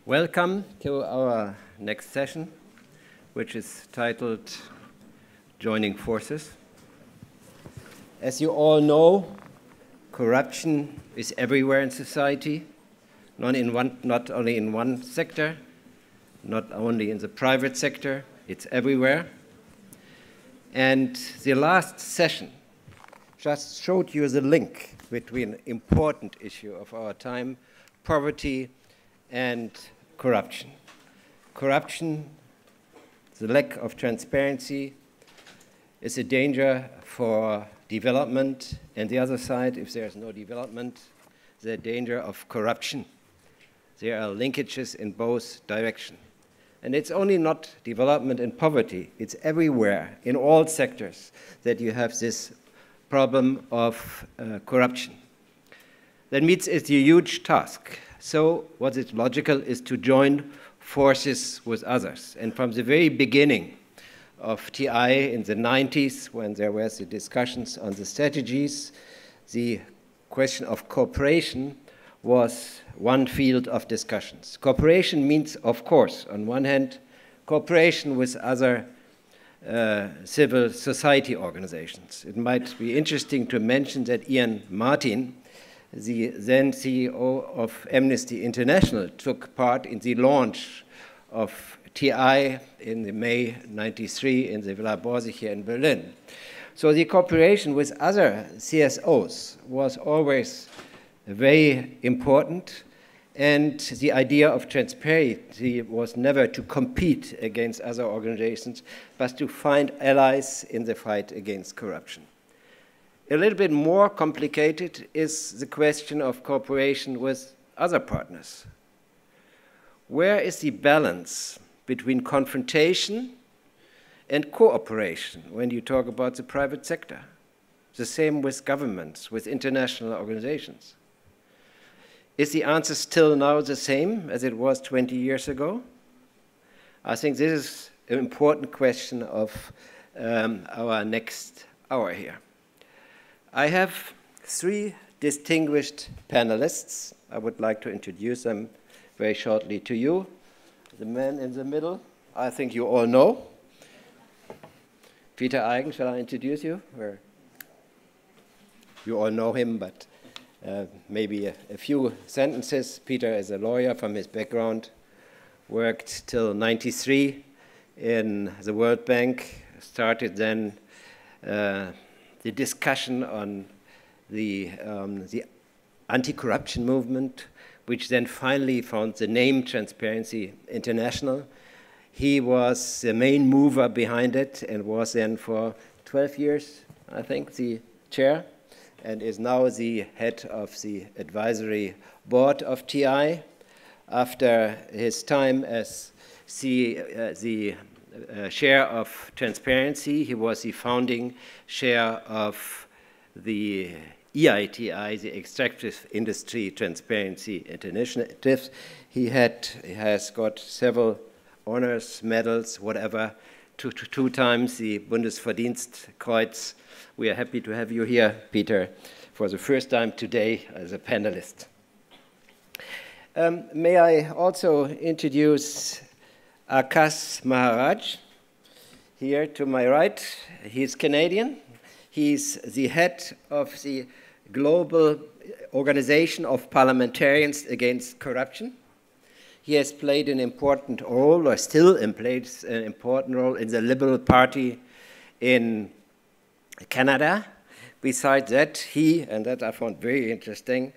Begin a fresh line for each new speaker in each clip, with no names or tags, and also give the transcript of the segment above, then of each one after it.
Welcome to our next session, which is titled Joining Forces. As you all know, corruption is everywhere in society, not only in one sector, not only in the private sector, it's everywhere. And the last session just showed you the link between an important issue of our time, poverty and corruption. Corruption, the lack of transparency, is a danger for development, and the other side, if there's no development, the danger of corruption. There are linkages in both directions. And it's only not development and poverty, it's everywhere, in all sectors, that you have this problem of corruption. That means it's a huge task. So what is logical is to join forces with others. And from the very beginning of TI in the 90s, when there were the discussions on the strategies, the question of cooperation was one field of discussions. Cooperation means, of course, on one hand, cooperation with other civil society organizations. It might be interesting to mention that Ian Martin, the then CEO of Amnesty International, took part in the launch of TI in May '93 in the Villa Borsig here in Berlin. So the cooperation with other CSOs was always very important, and the idea of transparency was never to compete against other organizations, but to find allies in the fight against corruption. A little bit more complicated is the question of cooperation with other partners. Where is the balance between confrontation and cooperation when you talk about the private sector? The same with governments, with international organizations. Is the answer still now the same as it was 20 years ago? I think this is an important question of our next hour here. I have three distinguished panelists. I would like to introduce them very shortly to you. The man in the middle, I think you all know. Peter Eigen, shall I introduce you? You all know him, but maybe a few sentences. Peter is a lawyer from his background, worked till '93 in the World Bank, started then the discussion on the anti-corruption movement, which then finally found the name Transparency International. He was the main mover behind it and was then for 12 years, I think, the chair, and is now the head of the advisory board of TI. After his time as the chair of Transparency, he was the founding chair of the EITI, the Extractive Industry Transparency Initiative. He has got several honors, medals, whatever, two times the Bundesverdienstkreuz. We are happy to have you here, Peter, for the first time today as a panelist. May I also introduce Akaash Maharaj, here to my right. He's Canadian. He's the head of the Global Organization of Parliamentarians Against Corruption. He has played an important role, or still plays an important role, in the Liberal Party in Canada. Besides that, he, and that I found very interesting,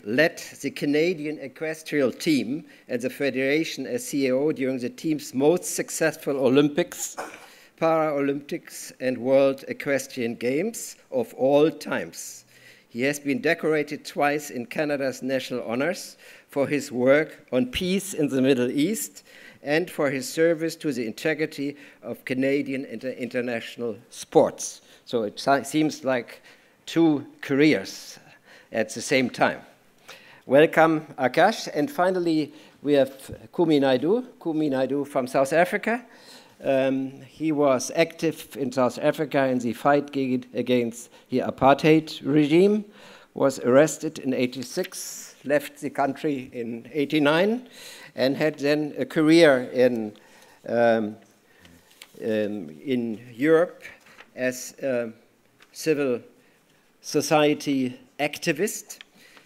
led the Canadian equestrial team at the Federation as CEO during the team's most successful Olympics, Paralympics, and World Equestrian Games of all times. He has been decorated twice in Canada's national honors for his work on peace in the Middle East and for his service to the integrity of Canadian international sports. So it seems like two careers at the same time. Welcome, Akaash. And finally, we have Kumi Naidoo from South Africa. He was active in South Africa in the fight against the apartheid regime, was arrested in '86, left the country in '89 and had then a career in Europe as a civil society activist.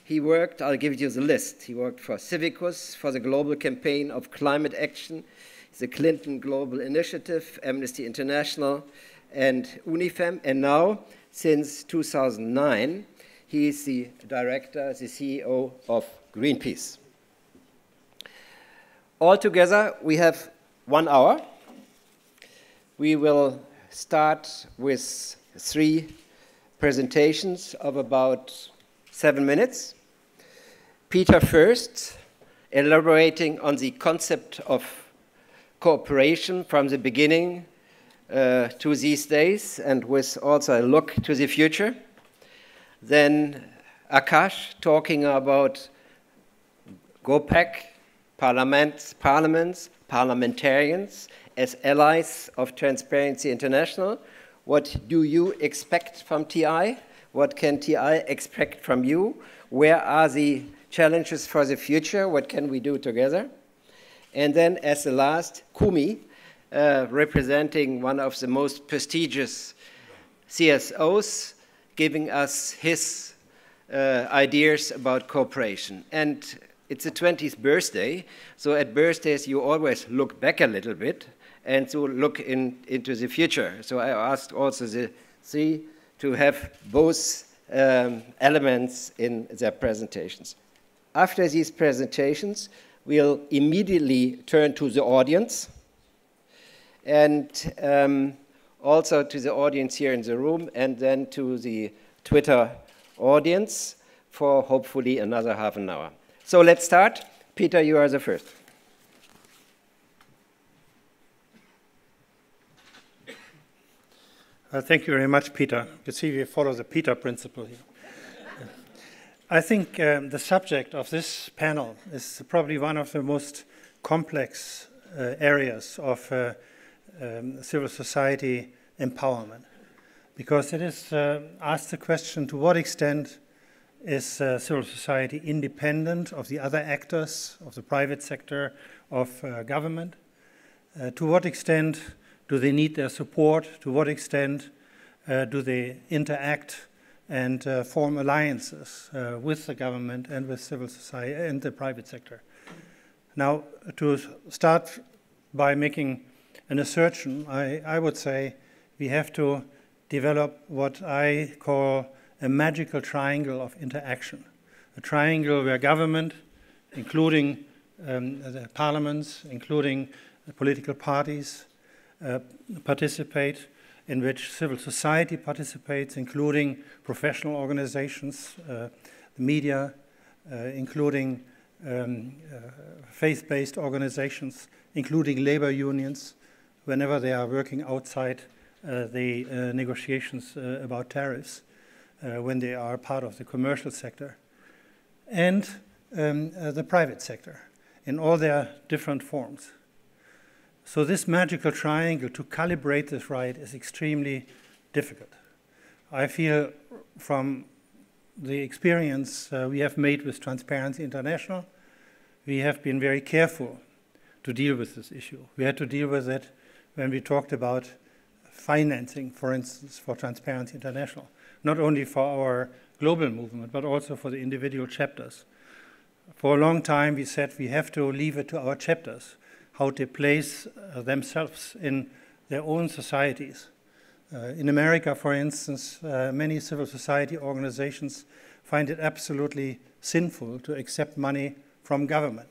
He worked, I'll give you the list, he worked for Civicus, for the Global Campaign of Climate Action, the Clinton Global Initiative, Amnesty International, and UNIFEM. And now, since 2009, he is the director, the CEO of Greenpeace. Altogether, we have 1 hour. We will start with 3 presentations of about 7 minutes. Peter first, elaborating on the concept of cooperation from the beginning to these days, and with also a look to the future. Then Akaash talking about GOPAC, parliamentarians as allies of Transparency International. What do you expect from TI? What can TI expect from you? Where are the challenges for the future? What can we do together? And then as the last, Kumi, representing one of the most prestigious CSOs, giving us his ideas about cooperation. And it's the 20th birthday, so at birthdays you always look back a little bit and to look into the future. So I asked also the 3 to have both elements in their presentations. After these presentations, we'll immediately turn to the audience and also to the audience here in the room, and then to the Twitter audience for hopefully another half an hour. So let's start. Peter, you are the first.
Thank you very much, Peter. You see, we follow the Peter principle here. I think the subject of this panel is probably one of the most complex areas of civil society empowerment, because it is asked the question, to what extent is civil society independent of the other actors, of the private sector, of government? To what extent do they need their support? To what extent do they interact and form alliances with the government and with civil society and the private sector? Now, to start by making an assertion, I would say we have to develop what I call a magical triangle of interaction, a triangle where government, including the parliaments, including the political parties, participate, in which civil society participates, including professional organizations, the media, including faith-based organizations, including labor unions, whenever they are working outside the negotiations about tariffs, when they are part of the commercial sector, and the private sector in all their different forms. So this magical triangle, to calibrate this right, is extremely difficult. I feel from the experience we have made with Transparency International, we have been very careful to deal with this issue. We had to deal with it when we talked about financing, for instance, for Transparency International, not only for our global movement, but also for the individual chapters. For a long time, we said we have to leave it to our chapters, how to place themselves in their own societies. In America, for instance, many civil society organizations find it absolutely sinful to accept money from government.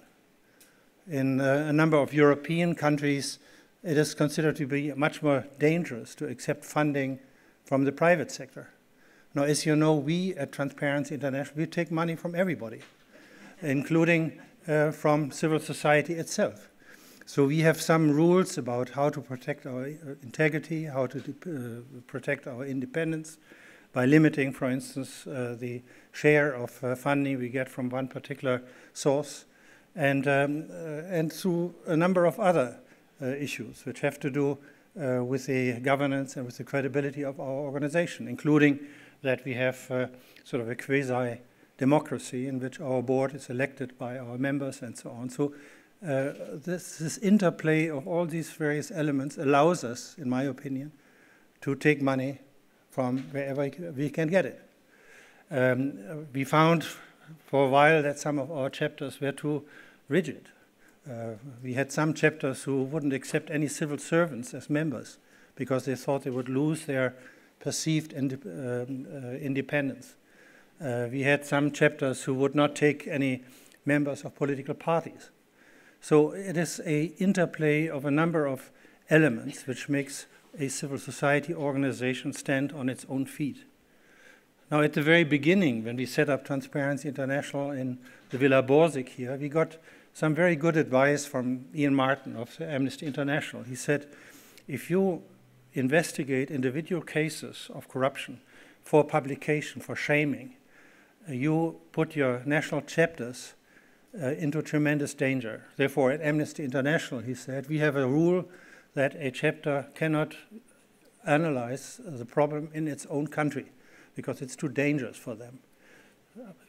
In a number of European countries, it is considered to be much more dangerous to accept funding from the private sector. Now, as you know, we at Transparency International, we take money from everybody, including from civil society itself. So we have some rules about how to protect our integrity, how to protect our independence by limiting, for instance, the share of funding we get from one particular source, and through a number of other issues which have to do with the governance and with the credibility of our organization, including that we have sort of a quasi democracy in which our board is elected by our members and so on. So this interplay of all these various elements allows us, in my opinion, to take money from wherever we can get it. We found for a while that some of our chapters were too rigid. We had some chapters who wouldn't accept any civil servants as members because they thought they would lose their perceived independence. We had some chapters who would not take any members of political parties. So it is an interplay of a number of elements which makes a civil society organization stand on its own feet. Now, at the very beginning, when we set up Transparency International in the Villa Borsig here, we got some very good advice from Ian Martin of Amnesty International. He said, if you investigate individual cases of corruption for publication, for shaming, you put your national chapters into tremendous danger. Therefore, at Amnesty International, he said, we have a rule that a chapter cannot analyze the problem in its own country because it's too dangerous for them.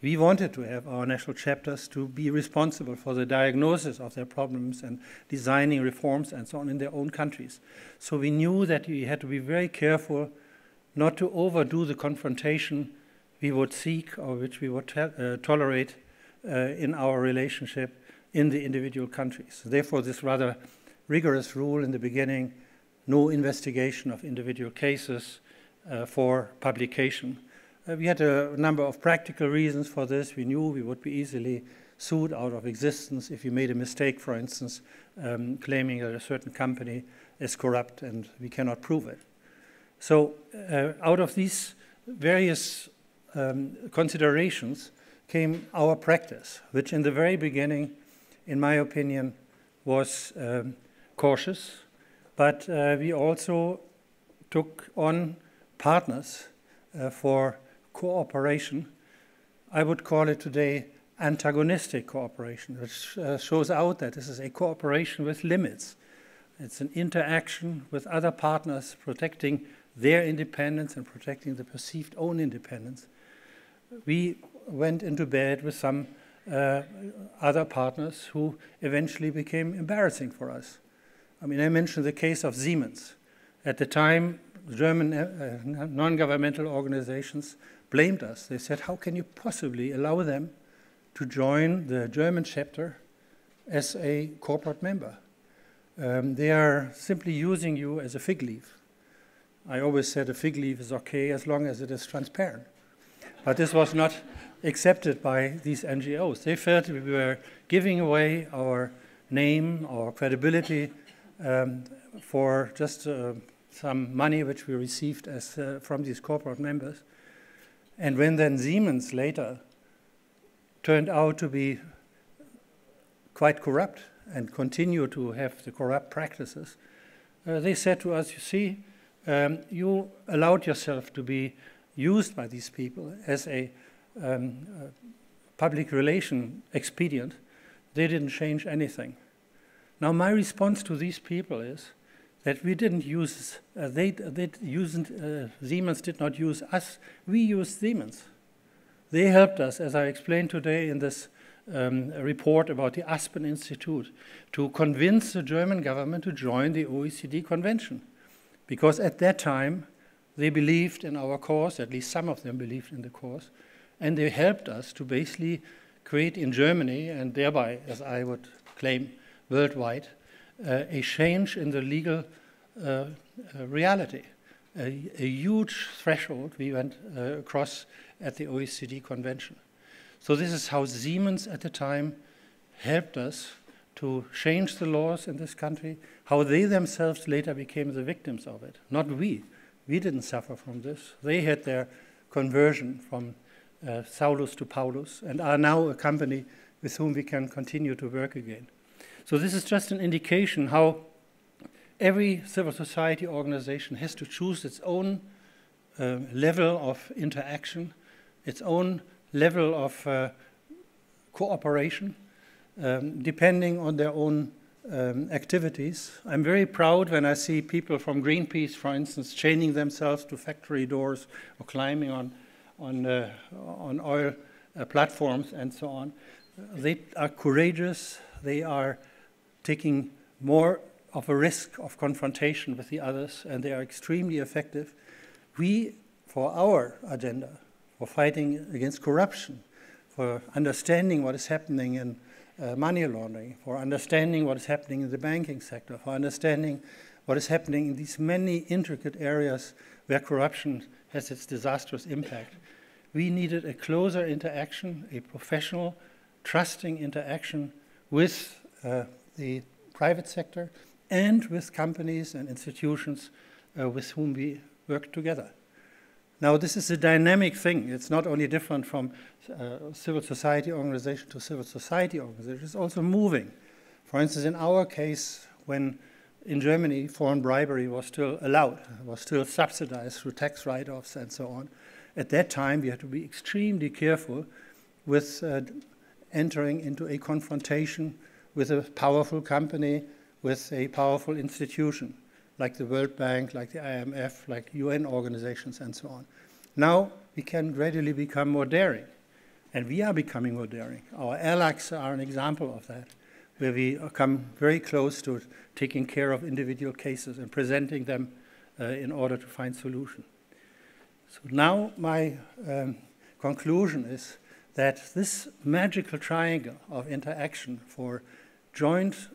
We wanted to have our national chapters to be responsible for the diagnosis of their problems and designing reforms and so on in their own countries. So we knew that we had to be very careful not to overdo the confrontation we would seek or which we would tolerate in our relationship in the individual countries. Therefore, this rather rigorous rule in the beginning, no investigation of individual cases for publication. We had a number of practical reasons for this. We knew we would be easily sued out of existence if we made a mistake, for instance, claiming that a certain company is corrupt and we cannot prove it. So out of these various considerations came our practice, which in the very beginning, in my opinion, was cautious, but we also took on partners for cooperation. I would call it today antagonistic cooperation, which shows out that this is a cooperation with limits. It's an interaction with other partners protecting their independence and protecting the perceived own independence. We went into bed with some other partners who eventually became embarrassing for us. I mean, I mentioned the case of Siemens. At the time, German non-governmental organizations blamed us. They said, how can you possibly allow them to join the German chapter as a corporate member? They are simply using you as a fig leaf. I always said a fig leaf is okay as long as it is transparent. But this was not accepted by these NGOs. They felt we were giving away our name, our credibility for just some money which we received as from these corporate members. And when then Siemens later turned out to be quite corrupt and continue to have the corrupt practices, they said to us, you see, you allowed yourself to be used by these people as a public relation expedient. They didn't change anything. Now my response to these people is that we didn't use, Siemens did not use us, we used Siemens. They helped us, as I explained today in this report about the Aspen Institute, to convince the German government to join the OECD convention. Because at that time, they believed in our cause, at least some of them believed in the cause, and they helped us to basically create in Germany, and thereby, as I would claim, worldwide, a change in the legal reality. A huge threshold we went across at the OECD convention. So this is how Siemens at the time helped us to change the laws in this country, how they themselves later became the victims of it. Not we. We didn't suffer from this. They had their conversion from Saulus to Paulus and are now a company with whom we can continue to work again. So this is just an indication how every civil society organization has to choose its own level of interaction, its own level of cooperation, depending on their own activities. I'm very proud when I see people from Greenpeace, for instance, chaining themselves to factory doors or climbing on oil platforms and so on. They are courageous. They are taking more of a risk of confrontation with the others, and they are extremely effective. We, for our agenda, for fighting against corruption, for understanding what is happening in money laundering, for understanding what is happening in the banking sector, for understanding what is happening in these many intricate areas where corruption has its disastrous impact. We needed a closer interaction, a professional, trusting interaction with the private sector and with companies and institutions with whom we work together. Now, this is a dynamic thing. It's not only different from civil society organization to civil society organization, it's also moving. For instance, in our case, when in Germany foreign bribery was still allowed, was still subsidized through tax write-offs and so on, at that time we had to be extremely careful with entering into a confrontation with a powerful company, with a powerful institution, like the World Bank, like the IMF, like UN organizations, and so on. Now we can gradually become more daring, and we are becoming more daring. Our allies are an example of that, where we come very close to taking care of individual cases and presenting them in order to find solutions. So now my conclusion is that this magical triangle of interaction for joint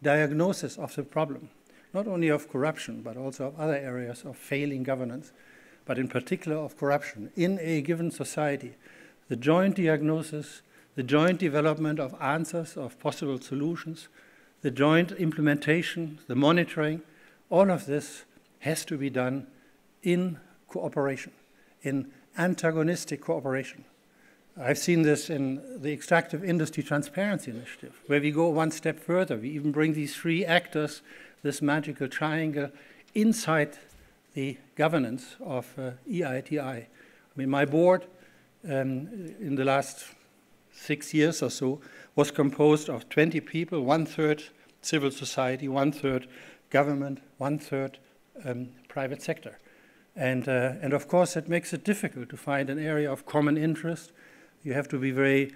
diagnosis of the problem, not only of corruption, but also of other areas of failing governance, but in particular of corruption in a given society, the joint diagnosis, the joint development of answers, of possible solutions, the joint implementation, the monitoring, all of this has to be done in cooperation, in antagonistic cooperation. I've seen this in the Extractive Industry Transparency Initiative, where we go one step further. We even bring these three actors, this magical triangle, inside the governance of EITI. I mean, my board in the last 6 years or so was composed of 20 people, 1/3 civil society, 1/3 government, 1/3 private sector. And of course, it makes it difficult to find an area of common interest. You have to be very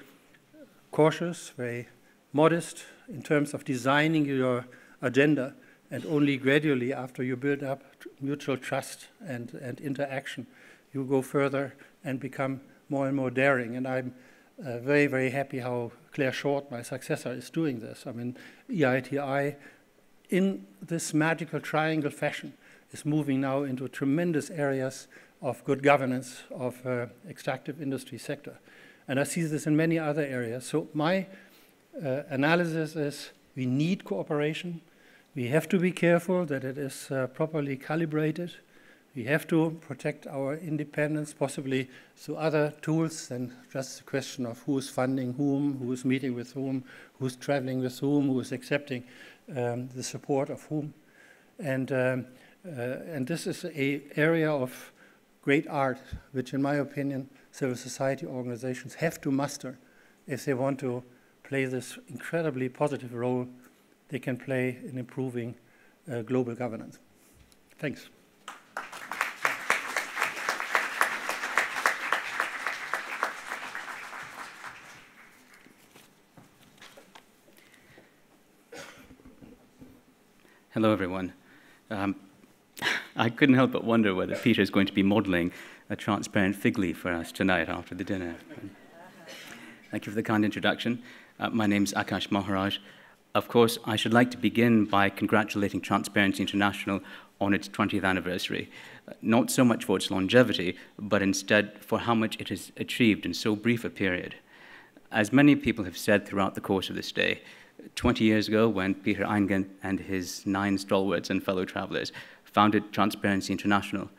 cautious, very modest in terms of designing your agenda, and only gradually, after you build up mutual trust and interaction, you go further and become more and more daring. And I'm very, very happy how Claire Short, my successor, is doing this. I mean, EITI, in this magical triangle fashion, is moving now into tremendous areas of good governance of extractive industry sector. And I see this in many other areas. So my analysis is we need cooperation. We have to be careful that it is properly calibrated. We have to protect our independence, possibly through other tools than just the question of who is funding whom, who is meeting with whom, who is traveling with whom, who is accepting the support of whom. And this is an area of great art, which in my opinion, civil society organizations have to master if they want to play this incredibly positive role they can play in improving global governance. Thanks.
Hello, everyone. I couldn't help but wonder whether Peter is going to be modeling a transparent fig leaf for us tonight after the dinner. Thank you for the kind introduction. My name's Akaash Maharaj. Of course, I should like to begin by congratulating Transparency International on its 20th anniversary, not so much for its longevity, but instead for how much it has achieved in so brief a period. As many people have said throughout the course of this day, 20 years ago, when Peter Eigen and his 9 stalwarts and fellow travelers founded Transparency International,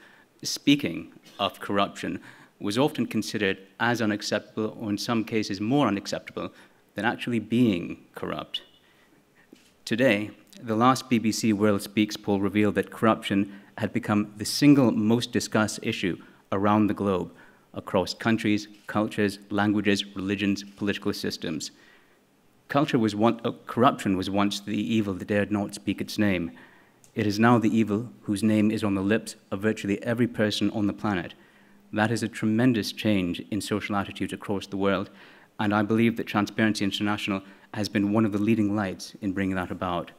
speaking of corruption was often considered as unacceptable, or in some cases more unacceptable, than actually being corrupt. Today, the last BBC World Speaks poll revealed that corruption had become the single most discussed issue around the globe, across countries, cultures, languages, religions, political systems. Corruption was once the evil that dared not speak its name. It is now the evil whose name is on the lips of virtually every person on the planet, That is a tremendous change in social attitudes across the world, and I believe that Transparency International has been one of the leading lights in bringing that about.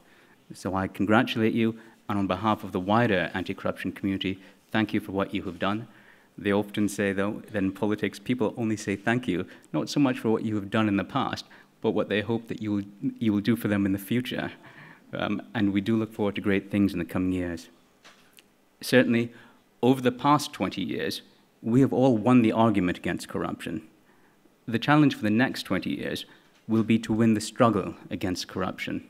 So I congratulate you, and on behalf of the wider anti-corruption community, thank you for what you have done. They often say, though, that in politics, people only say thank you, not so much for what you have done in the past, but what they hope that you will do for them in the future. And we do look forward to great things in the coming years. Certainly, over the past 20 years, we have all won the argument against corruption. The challenge for the next 20 years will be to win the struggle against corruption.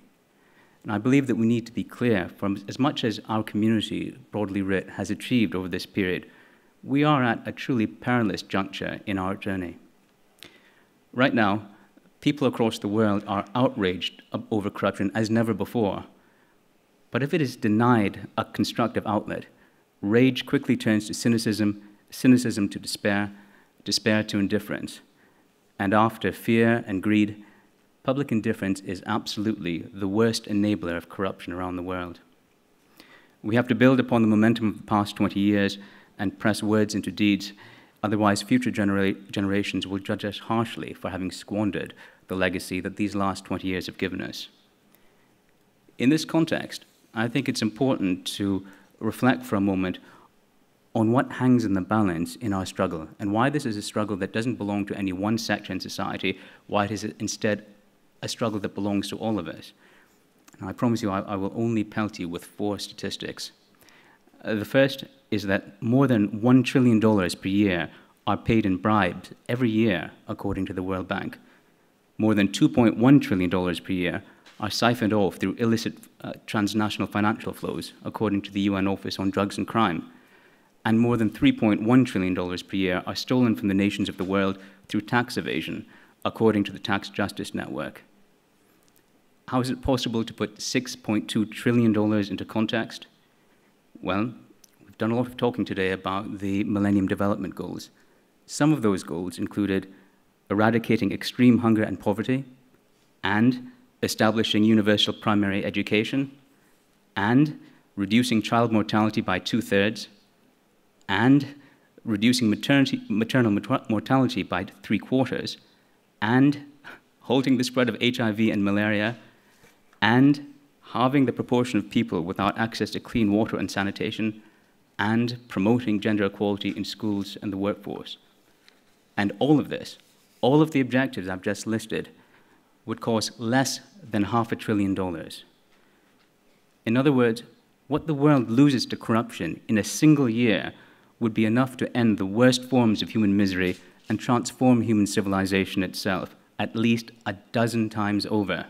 And I believe that we need to be clear, from as much as our community, broadly writ, has achieved over this period, we are at a truly perilous juncture in our journey. Right now, people across the world are outraged over corruption as never before. But if it is denied a constructive outlet, rage quickly turns to cynicism, cynicism to despair, despair to indifference. And after fear and greed, public indifference is absolutely the worst enabler of corruption around the world. We have to build upon the momentum of the past 20 years and press words into deeds, otherwise future generations will judge us harshly for having squandered the legacy that these last 20 years have given us. In this context, I think it's important to reflect for a moment on what hangs in the balance in our struggle and why this is a struggle that doesn't belong to any one sector in society, why it is instead a struggle that belongs to all of us. And I promise you, I will only pelt you with 4 statistics. The first is that more than $1 trillion per year are paid in bribes every year, according to the World Bank. More than $2.1 trillion per year are siphoned off through illicit transnational financial flows, according to the UN Office on Drugs and Crime. And more than $3.1 trillion per year are stolen from the nations of the world through tax evasion, according to the Tax Justice Network. How is it possible to put $6.2 trillion into context? Well, we've done a lot of talking today about the Millennium Development Goals. Some of those goals included eradicating extreme hunger and poverty, and establishing universal primary education, and reducing child mortality by 2/3, and reducing maternal mortality by 3/4, and halting the spread of HIV and malaria, and halving the proportion of people without access to clean water and sanitation, and promoting gender equality in schools and the workforce. And all of this, all of the objectives I've just listed, would cost less than $500 billion. In other words, what the world loses to corruption in a single year would be enough to end the worst forms of human misery and transform human civilization itself at least 12 times over.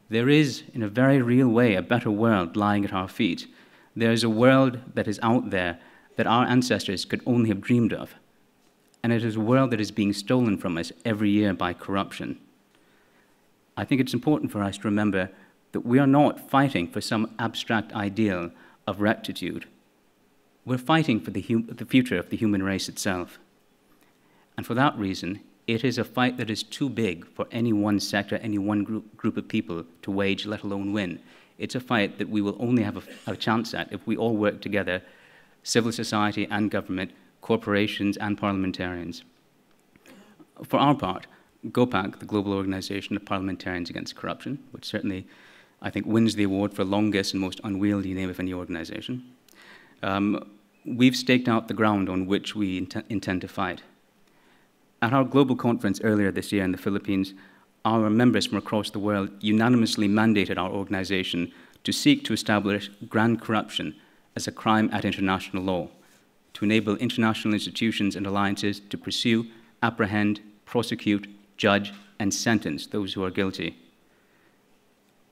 There is, in a very real way, a better world lying at our feet. There is a world that is out there that our ancestors could only have dreamed of. And it is a world that is being stolen from us every year by corruption. I think it's important for us to remember that we are not fighting for some abstract ideal of rectitude. We're fighting for the future of the human race itself. And for that reason, it is a fight that is too big for any one sector, any one group of people to wage, let alone win. It's a fight that we will only have a chance at if we all work together, civil society and government, corporations and parliamentarians. For our part, GOPAC, the Global Organization of Parliamentarians Against Corruption, which certainly, I think, wins the award for longest and most unwieldy name of any organization, we've staked out the ground on which we intend to fight. At our global conference earlier this year in the Philippines, our members from across the world unanimously mandated our organization to seek to establish grand corruption as a crime at international law, to enable international institutions and alliances to pursue, apprehend, prosecute, judge, and sentence those who are guilty.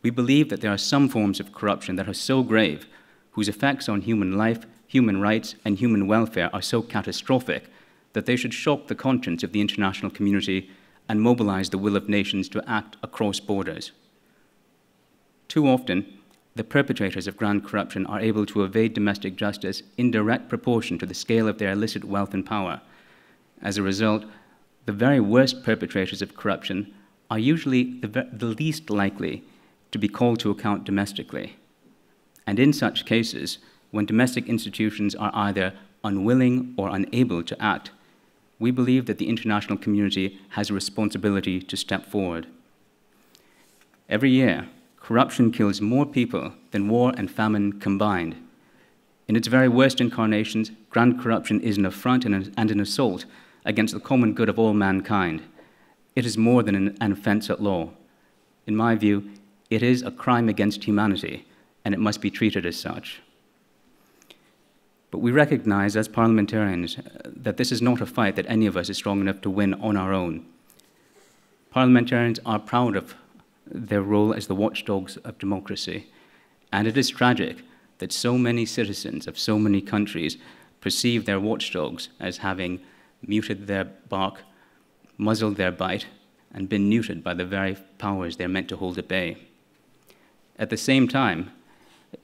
We believe that there are some forms of corruption that are so grave, whose effects on human life, human rights, and human welfare are so catastrophic that they should shock the conscience of the international community and mobilize the will of nations to act across borders. Too often, the perpetrators of grand corruption are able to evade domestic justice in direct proportion to the scale of their illicit wealth and power. As a result, the very worst perpetrators of corruption are usually the least likely to be called to account domestically. And in such cases, when domestic institutions are either unwilling or unable to act, we believe that the international community has a responsibility to step forward. Every year, corruption kills more people than war and famine combined. In its very worst incarnations, grand corruption is an affront and an assault against the common good of all mankind. It is more than an offense at law. In my view, it is a crime against humanity, and it must be treated as such. But we recognize as parliamentarians that this is not a fight that any of us is strong enough to win on our own. Parliamentarians are proud of their role as the watchdogs of democracy, and it is tragic that so many citizens of so many countries perceive their watchdogs as having muted their bark, muzzled their bite, and been neutered by the very powers they're meant to hold at bay. At the same time,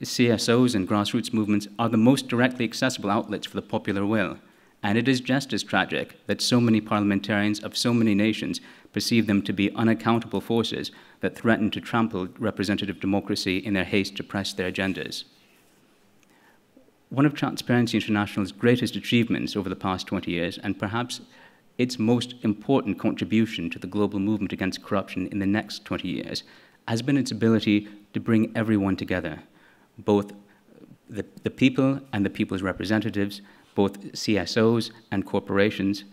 CSOs and grassroots movements are the most directly accessible outlets for the popular will, and it is just as tragic that so many parliamentarians of so many nations perceive them to be unaccountable forces that threaten to trample representative democracy in their haste to press their agendas. One of Transparency International's greatest achievements over the past 20 years, and perhaps its most important contribution to the global movement against corruption in the next 20 years, has been its ability to bring everyone together, both the people and the people's representatives, both CSOs and corporations,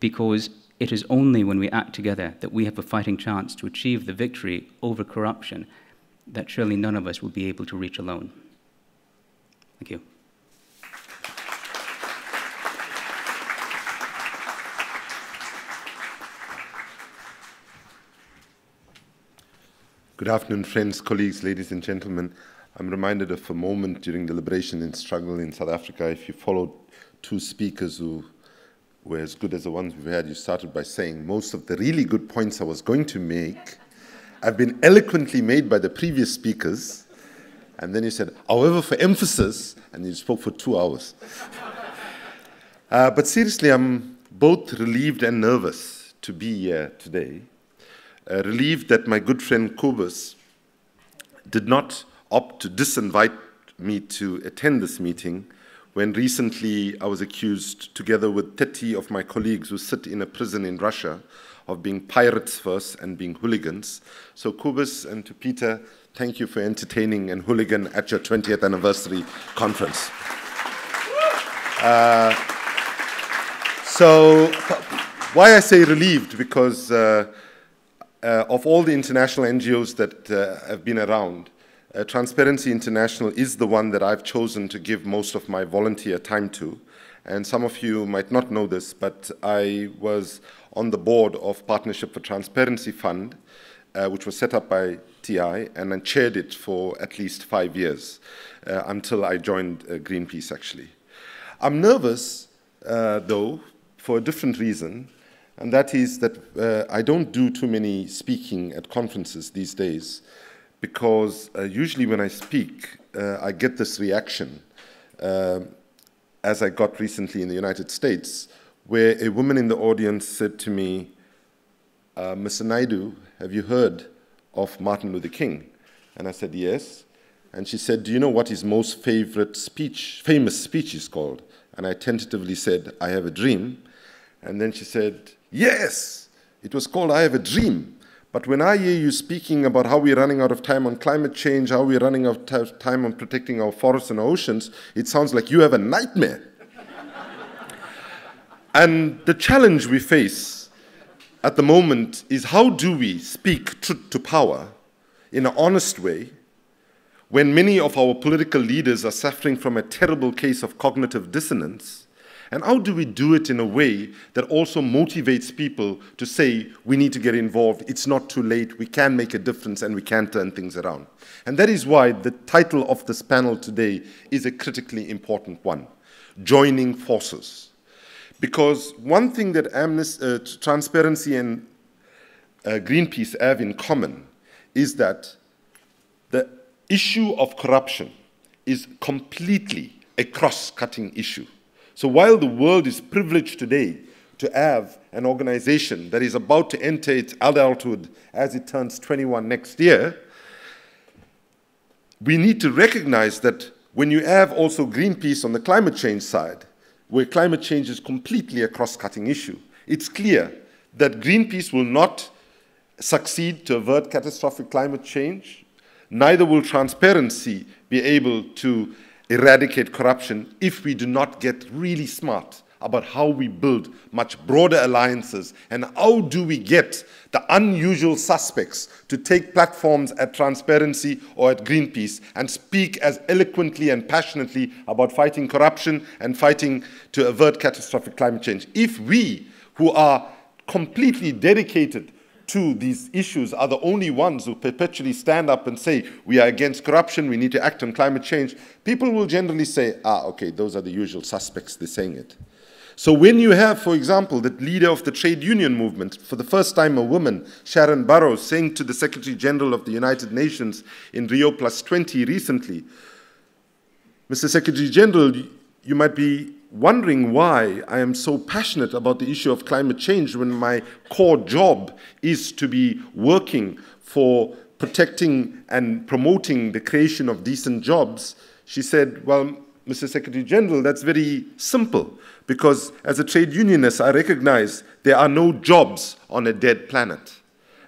because it is only when we act together that we have a fighting chance to achieve the victory over corruption that surely none of us will be able to reach alone. Thank you.
Good afternoon, friends, colleagues, ladies and gentlemen. I'm reminded of a moment during the liberation and struggle in South Africa. If you followed two speakers who were as good as the ones we've had, you started by saying most of the really good points I was going to make have been eloquently made by the previous speakers. And then you said, however, for emphasis, and you spoke for 2 hours. But seriously, I'm both relieved and nervous to be here today. Relieved that my good friend Kobus did not opt to disinvite me to attend this meeting when recently I was accused, together with 30 of my colleagues who sit in a prison in Russia, of being pirates first and being hooligans. So Kobus and to Peter, thank you for entertaining and hooligan at your 20th anniversary conference. So why I say relieved, because of all the international NGOs that have been around, Transparency International is the one that I've chosen to give most of my volunteer time to. And some of you might not know this, but I was on the board of Partnership for Transparency Fund, which was set up by TI, and I chaired it for at least 5 years, until I joined Greenpeace, actually. I'm nervous, though, for a different reason, and that is that I don't do too many speaking at conferences these days, because usually when I speak, I get this reaction, as I got recently in the United States, where a woman in the audience said to me, Mr. Naidoo, have you heard of Martin Luther King? And I said, yes. And she said, do you know what his most famous speech is called? And I tentatively said, I Have a Dream. And then she said, yes, it was called I Have a Dream. But when I hear you speaking about how we're running out of time on climate change, how we're running out of time on protecting our forests and oceans, it sounds like you have a nightmare. And the challenge we face at the moment is, how do we speak truth to power in an honest way when many of our political leaders are suffering from a terrible case of cognitive dissonance? And how do we do it in a way that also motivates people to say, we need to get involved, it's not too late, we can make a difference and we can turn things around? And that is why the title of this panel today is a critically important one, Joining Forces. Because one thing that Transparency and Greenpeace have in common is that the issue of corruption is completely a cross-cutting issue. So while the world is privileged today to have an organization that is about to enter its adulthood as it turns 21 next year, we need to recognize that when you have also Greenpeace on the climate change side, where climate change is completely a cross-cutting issue. It's clear that Greenpeace will not succeed to avert catastrophic climate change. Neither will transparency be able to eradicate corruption if we do not get really smart about how we build much broader alliances and how do we get the unusual suspects to take platforms at Transparency or at Greenpeace and speak as eloquently and passionately about fighting corruption and fighting to avert catastrophic climate change. If we, who are completely dedicated to these issues, are the only ones who perpetually stand up and say, we are against corruption, we need to act on climate change, people will generally say, okay, those are the usual suspects, they're saying it. So when you have, for example, the leader of the trade union movement, for the first time a woman, Sharon Burrows, saying to the Secretary General of the United Nations in Rio +20 recently, Mr. Secretary General, you might be wondering why I am so passionate about the issue of climate change when my core job is to be working for protecting and promoting the creation of decent jobs. She said, well, Mr. Secretary General, that's very simple, because as a trade unionist, I recognize there are no jobs on a dead planet.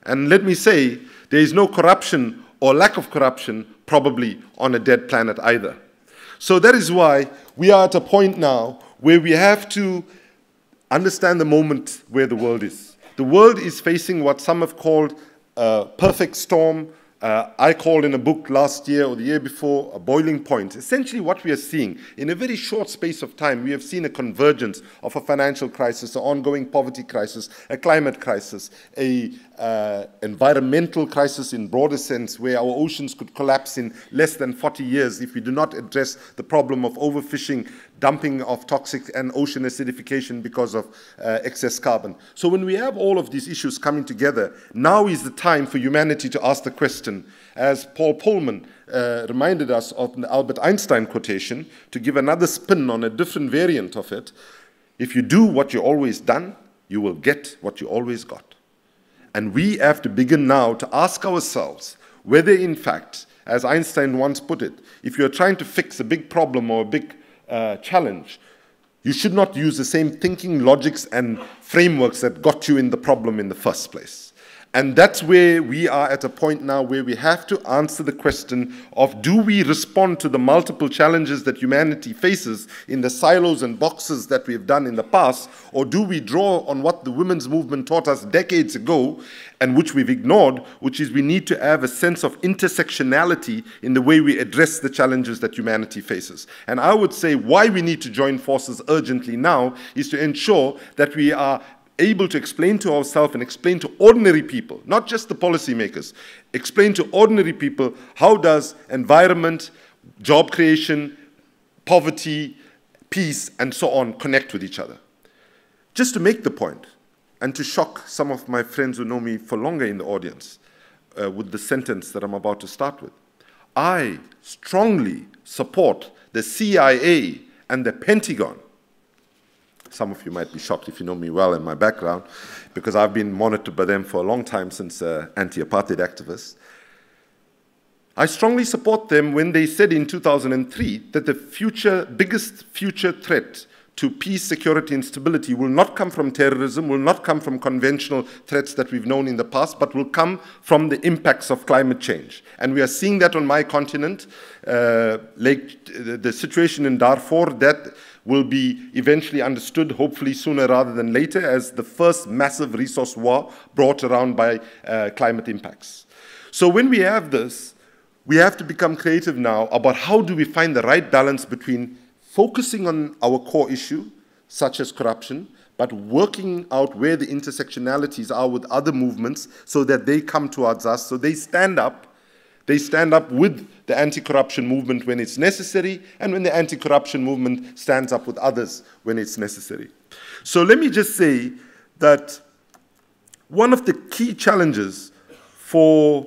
And let me say, there is no corruption or lack of corruption probably on a dead planet either. So that is why we are at a point now where we have to understand the moment where the world is. The world is facing what some have called a perfect storm. I called in a book last year or the year before a boiling point. Essentially what we are seeing, in a very short space of time, we have seen a convergence of a financial crisis, an ongoing poverty crisis, a climate crisis, an environmental crisis in broader sense, where our oceans could collapse in less than 40 years if we do not address the problem of overfishing, dumping of toxic and ocean acidification because of excess carbon. So when we have all of these issues coming together, now is the time for humanity to ask the question, as Paul Polman reminded us of the Albert Einstein quotation, to give another spin on a different variant of it, if you do what you've always done, you will get what you always got. And we have to begin now to ask ourselves whether, in fact, as Einstein once put it, if you're trying to fix a big problem or a big challenge, you should not use the same thinking, logics, and frameworks that got you in the problem in the first place. And that's where we are at a point now where we have to answer the question of, do we respond to the multiple challenges that humanity faces in the silos and boxes that we have done in the past, or do we draw on what the women's movement taught us decades ago and which we've ignored, which is we need to have a sense of intersectionality in the way we address the challenges that humanity faces. And I would say why we need to join forces urgently now is to ensure that we are able to explain to ourselves and explain to ordinary people, not just the policymakers, explain to ordinary people how does environment, job creation, poverty, peace, and so on connect with each other. Just to make the point, and to shock some of my friends who know me for longer in the audience with the sentence that I'm about to start with, I strongly support the CIA and the Pentagon. Some of you might be shocked if you know me well and my background, because I've been monitored by them for a long time since anti-apartheid activists. I strongly support them when they said in 2003 that the biggest future threat to peace, security, and stability will not come from terrorism, will not come from conventional threats that we've known in the past, but will come from the impacts of climate change. And we are seeing that on my continent, like the situation in Darfur, that will be eventually understood, hopefully sooner rather than later, as the first massive resource war brought around by climate impacts. So when we have this, we have to become creative now about how do we find the right balance between focusing on our core issue, such as corruption, but working out where the intersectionalities are with other movements so that they come towards us, so they stand up with the anti-corruption movement when it's necessary, and when the anti-corruption movement stands up with others when it's necessary. So let me just say that one of the key challenges for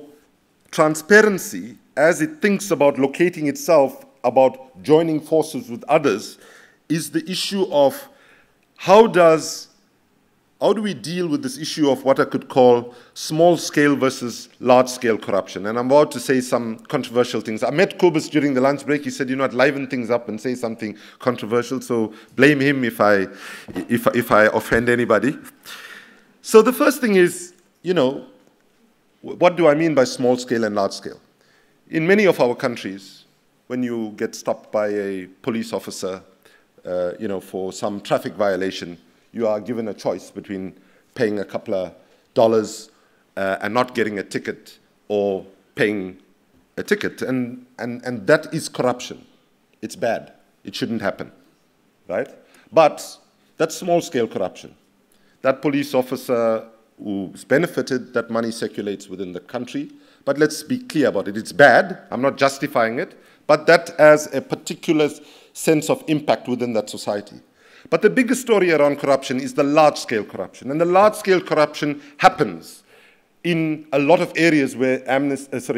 transparency, as it thinks about locating itself, about joining forces with others, is the issue of how does how do we deal with this issue of what I could call small-scale versus large-scale corruption? And I'm about to say some controversial things. I met Kobus during the lunch break. He said, you know what, liven things up and say something controversial, so blame him if I offend anybody. So the first thing is, you know, what do I mean by small-scale and large-scale? In many of our countries, when you get stopped by a police officer, you know, for some traffic violation, you are given a choice between paying a couple of dollars and not getting a ticket, or paying a ticket. And that is corruption. It's bad. It shouldn't happen, right? But that's small-scale corruption. That police officer who's benefited, that money circulates within the country. But let's be clear about it. It's bad. I'm not justifying it. But that has a particular sense of impact within that society. But the biggest story around corruption is the large-scale corruption. And the large-scale corruption happens in a lot of areas where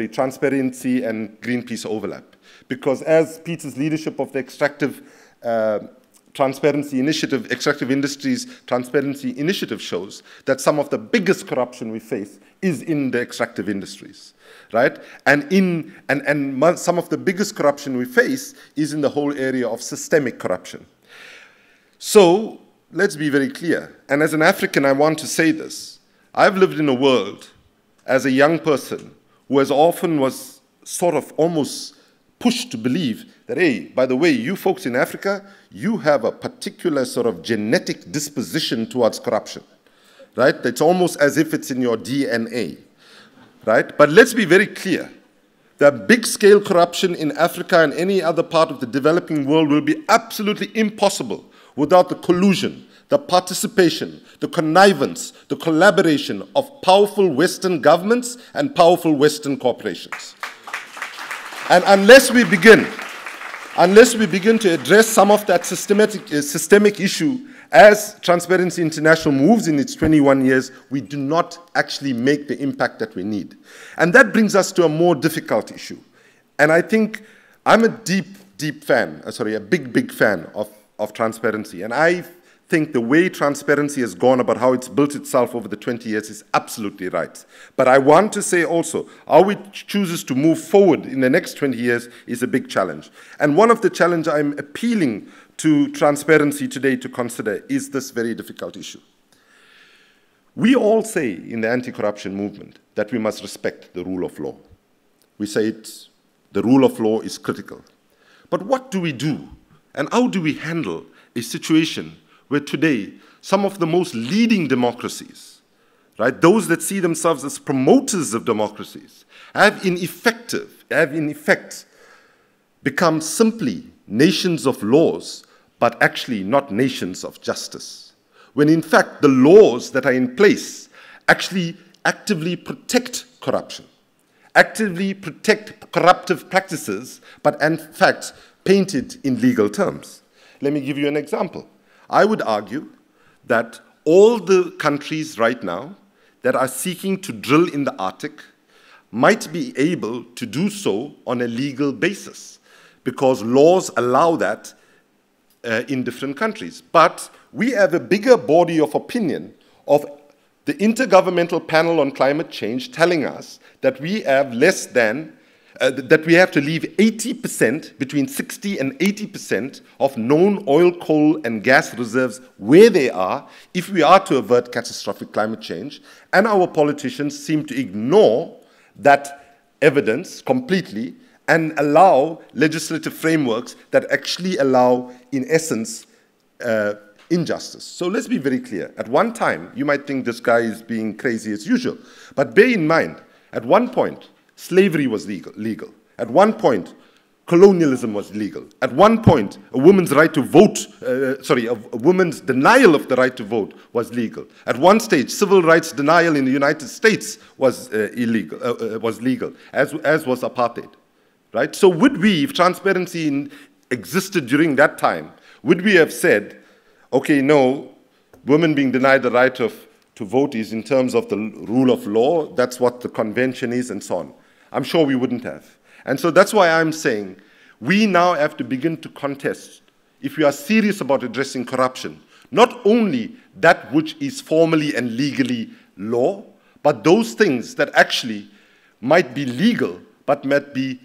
transparency and Greenpeace overlap. Because as Peter's leadership of the extractive transparency initiative, extractive industries transparency initiative shows, that some of the biggest corruption we face is in the extractive industries, right? And some of the biggest corruption we face is in the whole area of systemic corruption. So let's be very clear. And as an African, I want to say this. I've lived in a world as a young person who as often was sort of almost pushed to believe that, hey, by the way, you folks in Africa, you have a particular sort of genetic disposition towards corruption, right? It's almost as if it's in your DNA, right? But let's be very clear. The big-scale corruption in Africa and any other part of the developing world will be absolutely impossible without the collusion, the participation, the connivance, the collaboration of powerful Western governments and powerful Western corporations. And unless we begin to address some of that systemic issue as Transparency International moves in its 21 years, we do not actually make the impact that we need. And that brings us to a more difficult issue. And I think I'm a big fan of transparency. And I think the way transparency has gone about how it's built itself over the 20 years is absolutely right. But I want to say also, how it chooses to move forward in the next 20 years is a big challenge. And one of the challenges I'm appealing to transparency today to consider is this very difficult issue. We all say in the anti-corruption movement that we must respect the rule of law. We say the rule of law is critical. But what do we do? And how do we handle a situation where today some of the most leading democracies, right, those that see themselves as promoters of democracies, have in effect become simply nations of laws, but actually not nations of justice? When in fact the laws that are in place actually actively protect corruption, actively protect corruptive practices, but in fact paint it in legal terms. Let me give you an example. I would argue that all the countries right now that are seeking to drill in the Arctic might be able to do so on a legal basis because laws allow that in different countries. But we have a bigger body of opinion of the Intergovernmental Panel on Climate Change telling us that we have less than that we have to leave 80%, between 60 and 80% of known oil, coal, and gas reserves where they are if we are to avert catastrophic climate change. And our politicians seem to ignore that evidence completely and allow legislative frameworks that actually allow, in essence, injustice. So let's be very clear. At one time, you might think this guy is being crazy as usual. But bear in mind, at one point, slavery was legal. At one point, colonialism was legal. At one point, a woman's right to vote, a woman's denial of the right to vote was legal. At one stage, civil rights denial in the United States was legal, as was apartheid, right? So would we, if transparency existed during that time, would we have said, okay, no, women being denied the right to vote is in terms of the rule of law, that's what the convention is, and so on? I'm sure we wouldn't have. And so that's why I'm saying we now have to begin to contest, if we are serious about addressing corruption, Not only that which is formally and legally law, but those things that actually might be legal, but might be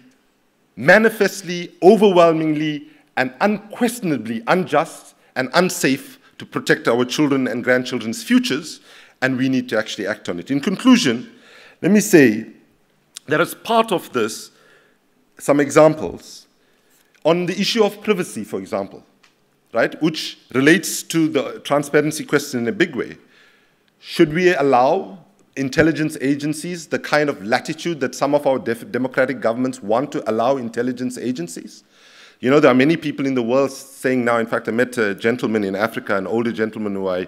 manifestly, overwhelmingly, and unquestionably unjust and unsafe to protect our children and grandchildren's futures, and we need to actually act on it. In conclusion, let me say that as part of this, some examples on the issue of privacy, for example, right, which relates to the transparency question in a big way. Should we allow intelligence agencies the kind of latitude that some of our democratic governments want to allow intelligence agencies? You know, there are many people in the world saying now, in fact, I met a gentleman in Africa, an older gentleman who I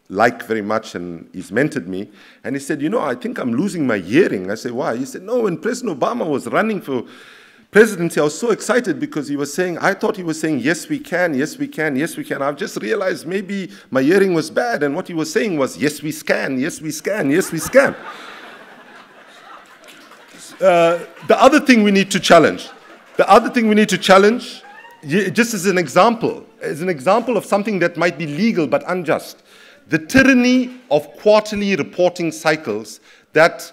like very much, and he's mentored me, and he said, you know, I think I'm losing my hearing. I said, why? He said, no, when President Obama was running for presidency, I was so excited because he was saying, I thought he was saying, yes, we can, yes, we can, yes, we can. I've just realized maybe my hearing was bad, and what he was saying was, yes, we scan, yes, we scan, yes, we scan. The other thing we need to challenge, just as an example of something that might be legal but unjust, the tyranny of quarterly reporting cycles that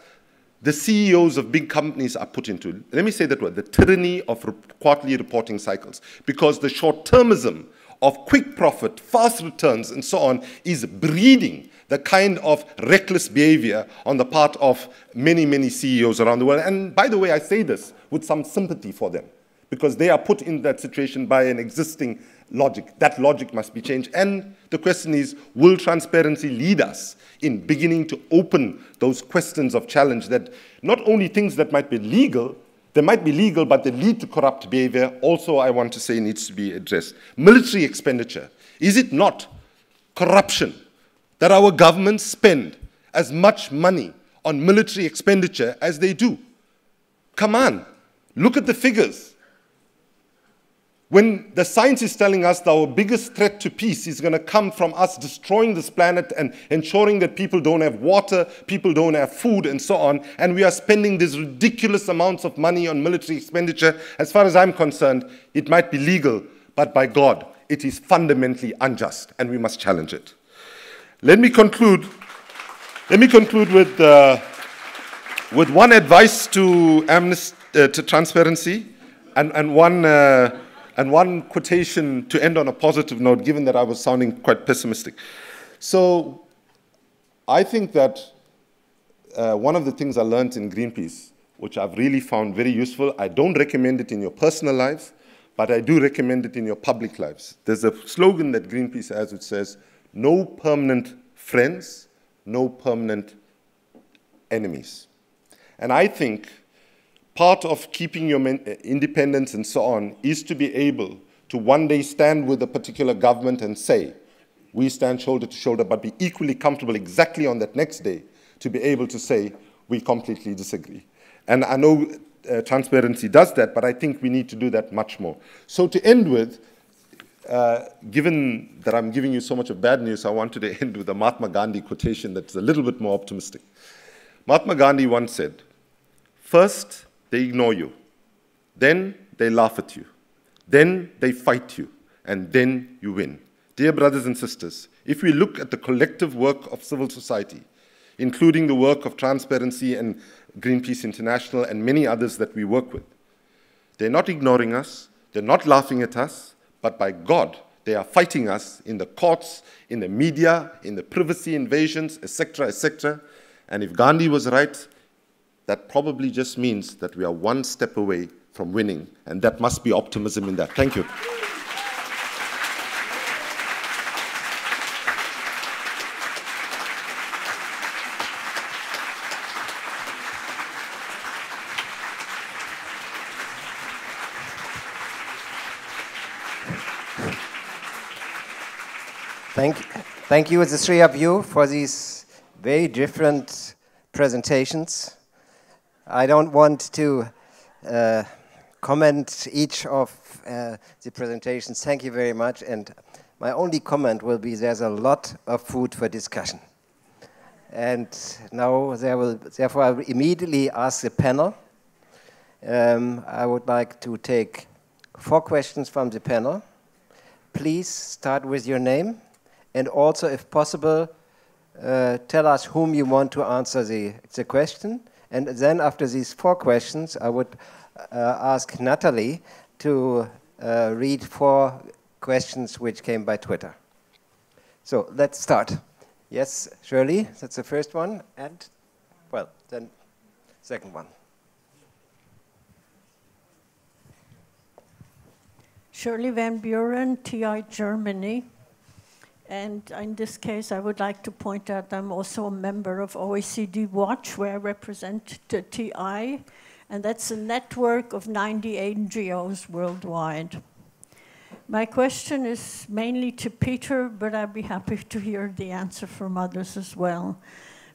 the CEOs of big companies are put into. Let me say that word, the tyranny of quarterly reporting cycles, because the short-termism of quick profit, fast returns, and so on is breeding the kind of reckless behavior on the part of many, many CEOs around the world. And by the way, I say this with some sympathy for them, because they are put in that situation by an existing logic. That logic must be changed. And the question is, will transparency lead us in beginning to open those questions of challenge that not only things that might be legal, they might be legal, but they lead to corrupt behavior, also, I want to say, needs to be addressed. Military expenditure. Is it not corruption that our governments spend as much money on military expenditure as they do? Come on, look at the figures. When the science is telling us that our biggest threat to peace is going to come from us destroying this planet and ensuring that people don't have water, people don't have food, and so on, and we are spending these ridiculous amounts of money on military expenditure, as far as I'm concerned, it might be legal, but by God, it is fundamentally unjust, and we must challenge it. Let me conclude with one advice to transparency, and one quotation to end on a positive note, given that I was sounding quite pessimistic. So I think that one of the things I learned in Greenpeace, which I've really found very useful, I don't recommend it in your personal lives, but I do recommend it in your public lives. There's a slogan that Greenpeace has which says, no permanent friends, no permanent enemies. And I think part of keeping your independence and so on is to be able to one day stand with a particular government and say, we stand shoulder to shoulder, but be equally comfortable exactly on that next day to be able to say, we completely disagree. And I know transparency does that, but I think we need to do that much more. So to end with, given that I'm giving you so much of bad news, I wanted to end with a Mahatma Gandhi quotation that's a little bit more optimistic. Mahatma Gandhi once said, first, they ignore you, then they laugh at you, then they fight you, and then you win. Dear brothers and sisters, if we look at the collective work of civil society, including the work of Transparency and Greenpeace International and many others that we work with, they're not ignoring us, they're not laughing at us, but by God, they are fighting us in the courts, in the media, in the privacy invasions, etc., etc. And if Gandhi was right, that probably just means that we are one step away from winning, and that must be optimism in that. Thank you.
Thank you, the three of you, for these very different presentations. I don't want to comment each of the presentations. Thank you very much. And my only comment will be there's a lot of food for discussion. And now therefore I will immediately ask the panel. I would like to take 4 questions from the panel. please start with your name, and also, if possible, tell us whom you want to answer the question. And then after these 4 questions, I would ask Natalie to read 4 questions which came by Twitter. So let's start. Yes, Shirley, that's the first one. And, well, then second one.
Shirley Van Buren, TI Germany. And in this case, I would like to point out I'm also a member of OECD Watch, where I represent the TI, and that's a network of 90 NGOs worldwide. My question is mainly to Peter, but I'd be happy to hear the answer from others as well.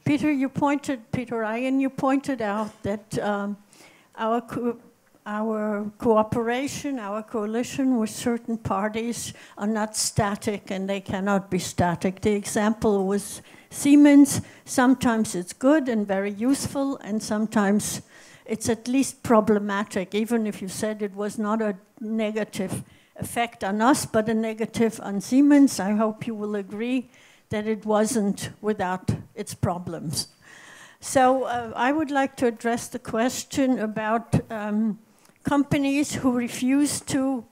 Peter Eigen, you pointed out that our cooperation, our coalition with certain parties are not static, and they cannot be static. The example was Siemens. Sometimes it's good and very useful, and sometimes it's at least problematic, even if you said it was not a negative effect on us, but a negative on Siemens. I hope you will agree that it wasn't without its problems. So I would like to address the question about companies who refuse to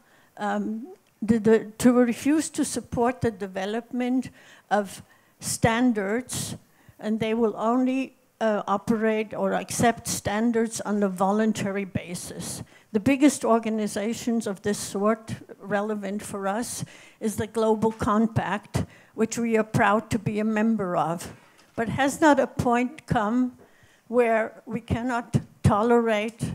support the development of standards, and they will only operate or accept standards on a voluntary basis. The biggest organizations of this sort relevant for us is the Global Compact, which we are proud to be a member of. But has not a point come where we cannot tolerate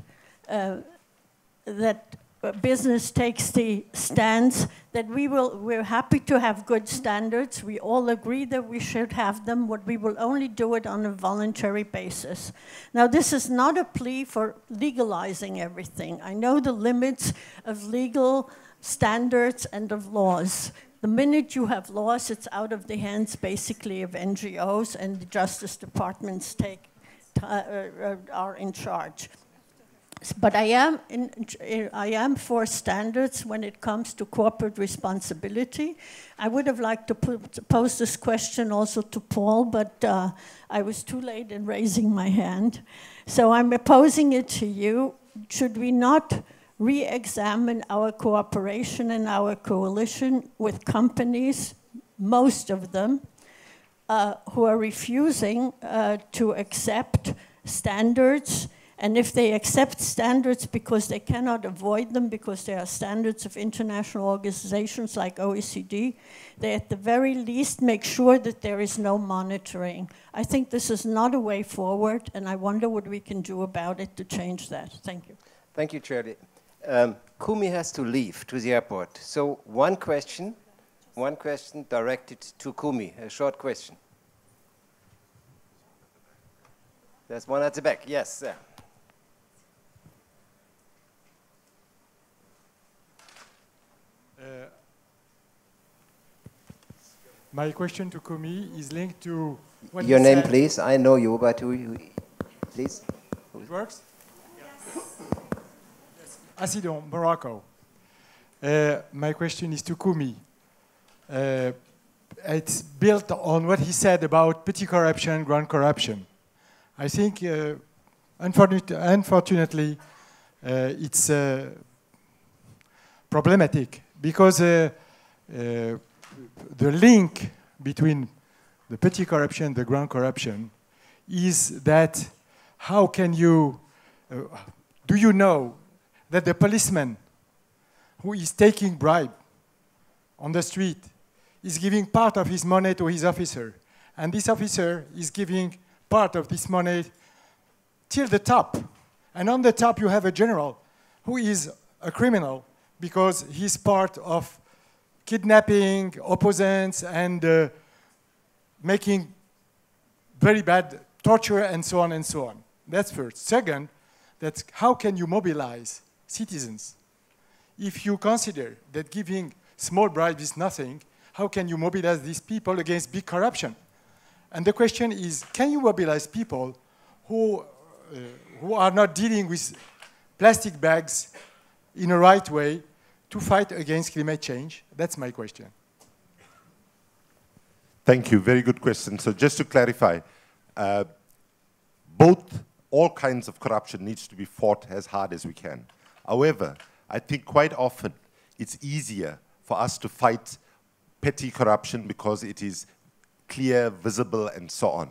that business takes the stance that we're happy to have good standards. We all agree that we should have them, but we will only do it on a voluntary basis. Now, this is not a plea for legalizing everything. I know the limits of legal standards and of laws. The minute you have laws, it's out of the hands, basically, of NGOs, and the Justice Departments are in charge. But I am for standards when it comes to corporate responsibility. I would have liked to pose this question also to Paul, but I was too late in raising my hand. So I'm posing it to you. Should we not re-examine our cooperation and our coalition with companies, most of them, who are refusing to accept standards? And if they accept standards because they cannot avoid them, because they are standards of international organizations like OECD, they at the very least make sure that there is no monitoring. I think this is not a way forward, and I wonder what we can do about it to change that. Thank you.
Thank you, Charlie. Kumi has to leave to the airport. So one question directed to Kumi, a short question. There's one at the back, yes, there.
My question to Kumi is linked to what
your name, please. I know you, but please.
It works? Yes. Asidon, Morocco. My question is to Kumi. It's built on what he said about petty corruption, grand corruption. I think, unfortunately, it's problematic because the link between the petty corruption and the grand corruption is that how can you, do you know that the policeman who is taking bribe on the street is giving part of his money to his officer, and this officer is giving part of this money till the top, and on the top you have a general who is a criminal because he's part of kidnapping opponents and making very bad torture and so on and so on. That's first. Second, that's how can you mobilize citizens? If you consider that giving small bribes is nothing, how can you mobilize these people against big corruption? And the question is, can you mobilize people who are not dealing with plastic bags in a right way to fight against climate change? That's my question.
Thank you. Very good question. So just to clarify, all kinds of corruption needs to be fought as hard as we can. However, I think quite often it's easier for us to fight petty corruption because it is clear, visible, and so on.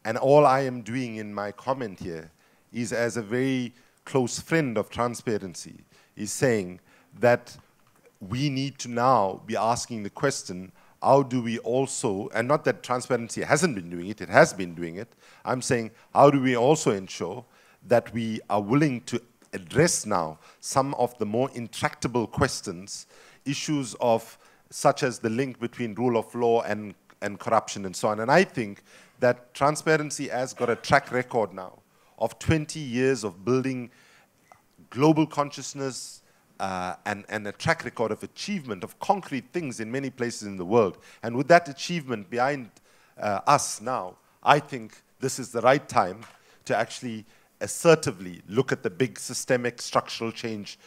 And all I am doing in my comment here is, as a very close friend of transparency, is saying that we need to now be asking the question, how do we also, and not that transparency hasn't been doing it, it has been doing it. I'm saying, how do we also ensure that we are willing to address now some of the more intractable questions, issues of such as the link between rule of law and corruption and so on. And I think that transparency has got a track record now of 20 years of building global consciousness, and a track record of achievement of concrete things in many places in the world. And with that achievement behind us now, I think this is the right time to actually assertively look at the big systemic structural change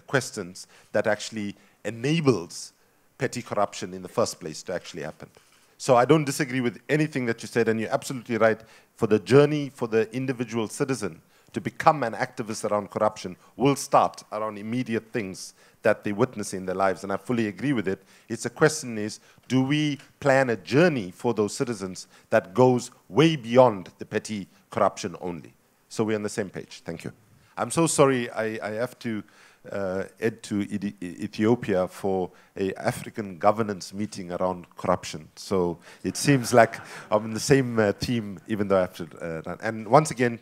questions that actually enables petty corruption in the first place to actually happen. So I don't disagree with anything that you said, and you're absolutely right. For the journey for the individual citizen to become an activist around corruption will start around immediate things that they witness in their lives, and I fully agree with it. It's a question is, do we plan a journey for those citizens that goes way beyond the petty corruption only? So we're on the same page. Thank you. I'm so sorry I have to head to Ethiopia for an African governance meeting around corruption. So it seems like I'm in the same team, even though I have to run. And once again,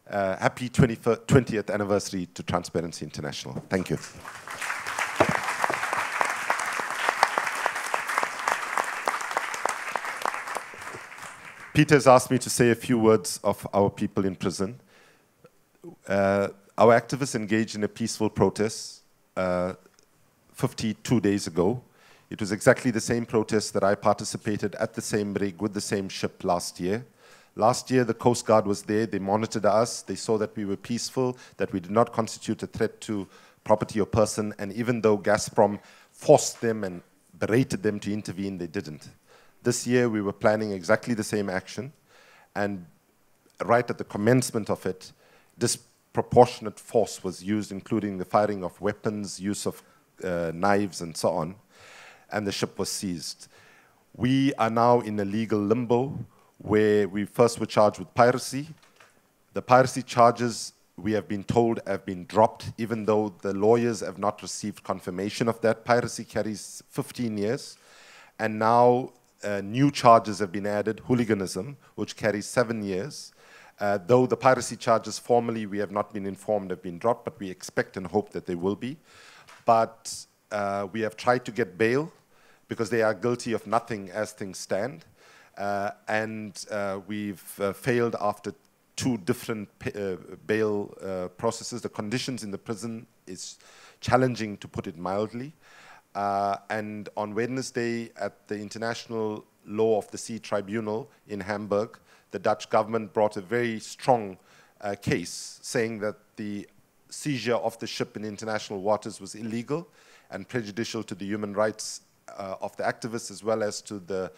happy 20th anniversary to Transparency International. Thank you. Peter's asked me to say a few words of our people in prison. Our activists engaged in a peaceful protest 52 days ago. It was exactly the same protest that I participated at the same rig with the same ship last year. Last year, the Coast Guard was there. They monitored us. They saw that we were peaceful, that we did not constitute a threat to property or person. And even though Gazprom forced them and berated them to intervene, they didn't. This year, we were planning exactly the same action. And right at the commencement of it, disproportionate force was used, including the firing of weapons, use of knives, and so on. And the ship was seized. We are now in a legal limbo, where we first were charged with piracy. The piracy charges, we have been told, have been dropped, even though the lawyers have not received confirmation of that. Piracy carries 15 years. And now new charges have been added, hooliganism, which carries 7 years. Though the piracy charges formally, we have not been informed, have been dropped, but we expect and hope that they will be. But we have tried to get bail, because they are guilty of nothing as things stand. And we've failed after 2 different bail processes. The conditions in the prison is challenging, to put it mildly. And on Wednesday, at the International Law of the Sea Tribunal in Hamburg, the Dutch government brought a very strong case, saying that the seizure of the ship in international waters was illegal and prejudicial to the human rights of the activists, as well as to the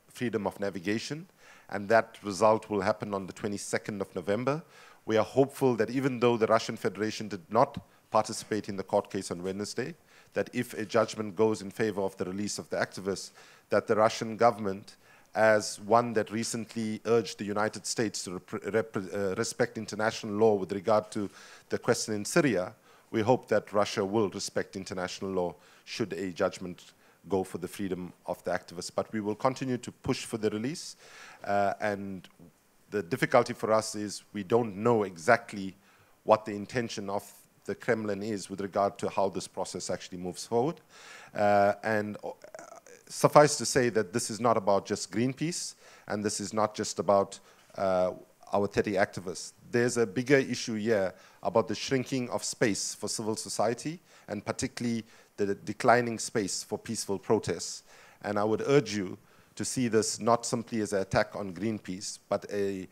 freedom of navigation, and that result will happen on the 22nd of November. We are hopeful that even though the Russian Federation did not participate in the court case on Wednesday, that if a judgment goes in favor of the release of the activists, that the Russian government, as one that recently urged the United States to respect international law with regard to the question in Syria, we hope that Russia will respect international law should a judgment go for the freedom of the activists. But we will continue to push for the release. And the difficulty for us is we don't know exactly what the intention of the Kremlin is with regard to how this process actually moves forward. And suffice to say that this is not about just Greenpeace, and this is not just about our 30 activists. There's a bigger issue here about the shrinking of space for civil society, and particularly the declining space for peaceful protests. And I would urge you to see this not simply as an attack on Greenpeace, but an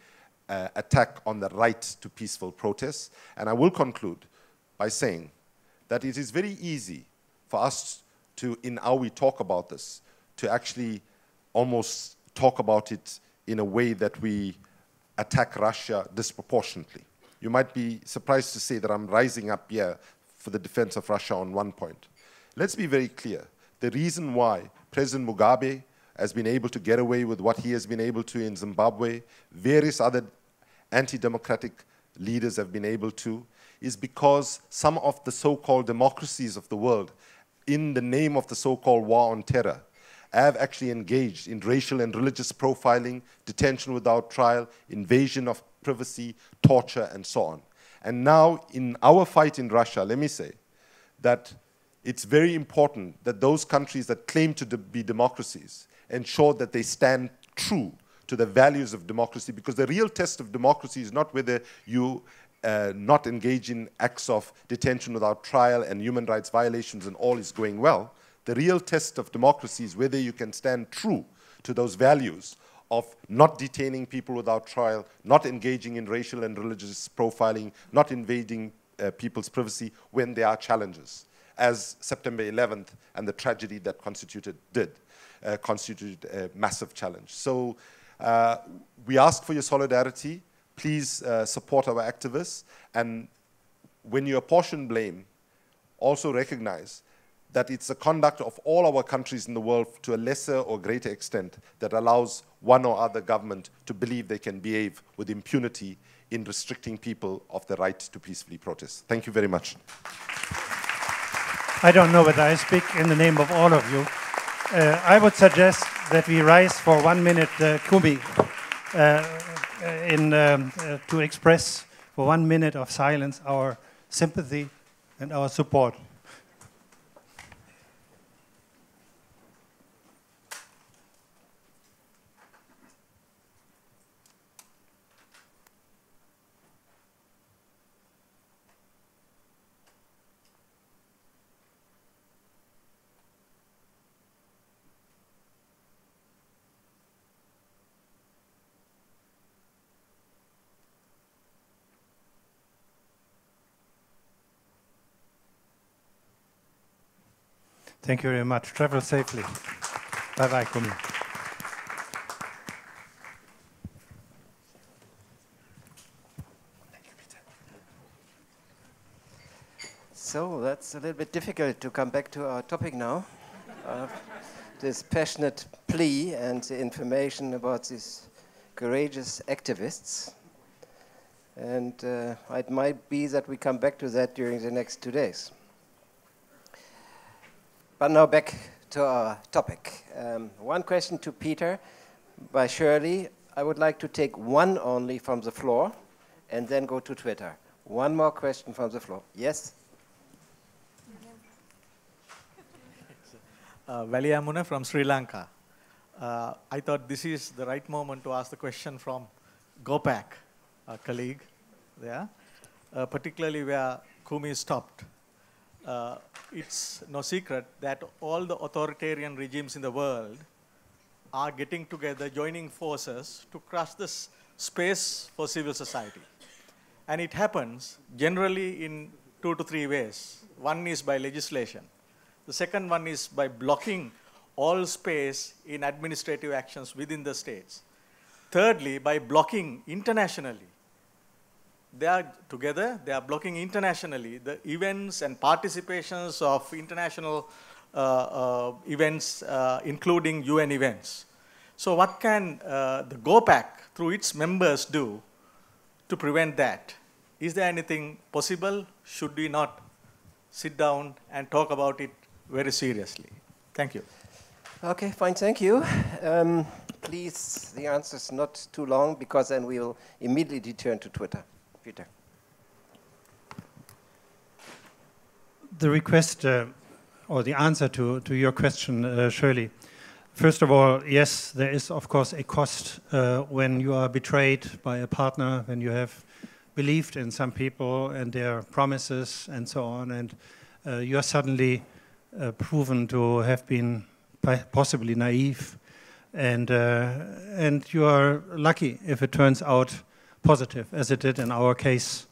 attack on the right to peaceful protests. And I will conclude by saying that it is very easy for us to, in how we talk about this, to actually almost talk about it in a way that we attack Russia disproportionately. You might be surprised to say that I'm rising up here for the defense of Russia on one point. Let's be very clear. The reason why President Mugabe has been able to get away with what he has been able to in Zimbabwe, various other anti-democratic leaders have been able to, is because some of the so-called democracies of the world, in the name of the so-called war on terror, have actually engaged in racial and religious profiling, detention without trial, invasion of privacy, torture, and so on. And now, in our fight in Russia, let me say that it's very important that those countries that claim to be democracies ensure that they stand true to the values of democracy, because the real test of democracy is not whether you not engage in acts of detention without trial and human rights violations and all is going well. The real test of democracy is whether you can stand true to those values of not detaining people without trial, not engaging in racial and religious profiling, not invading people's privacy when there are challenges, as September 11th and the tragedy that constituted a massive challenge. So we ask for your solidarity. Please support our activists. And when you apportion blame, also recognize that it's the conduct of all our countries in the world to a lesser or greater extent that allows one or other government to believe they can behave with impunity in restricting people of the right to peacefully protest. Thank you very much.
I don't know whether I speak in the name of all of you. I would suggest that we rise for 1 minute, Kumi, to express for 1 minute of silence our sympathy and our support. Thank you very much. Travel safely. Bye-bye, Kumi.
So that's a little bit difficult to come back to our topic now. This passionate plea and the information about these courageous activists. And it might be that we come back to that during the next 2 days. But now back to our topic. One question to Peter by Shirley. I would like to take one only from the floor and then go to Twitter. One more question from the floor. Yes?
Valiamuna from Sri Lanka. I thought this is the right moment to ask the question from Gopak, our colleague there, particularly where Kumi stopped. It's no secret that all the authoritarian regimes in the world are getting together, joining forces to crush this space for civil society. And it happens generally in 2 to 3 ways. One is by legislation. The second one is by blocking all space in administrative actions within the states. Thirdly, by blocking internationally. They are together, they are blocking internationally the events and participations of international events, including UN events. So what can the GOPAC, through its members, do to prevent that? Is there anything possible? Should we not sit down and talk about it very seriously? Thank you.
Okay, fine, thank you. Please, the answer is not too long, because then we will immediately turn to Twitter. Peter.
The request, or the answer to your question, Shirley. First of all, yes, there is, of course, a cost when you are betrayed by a partner, when you have believed in some people and their promises and so on, and you are suddenly proven to have been possibly naive, and you are lucky if it turns out positive, as it did in our case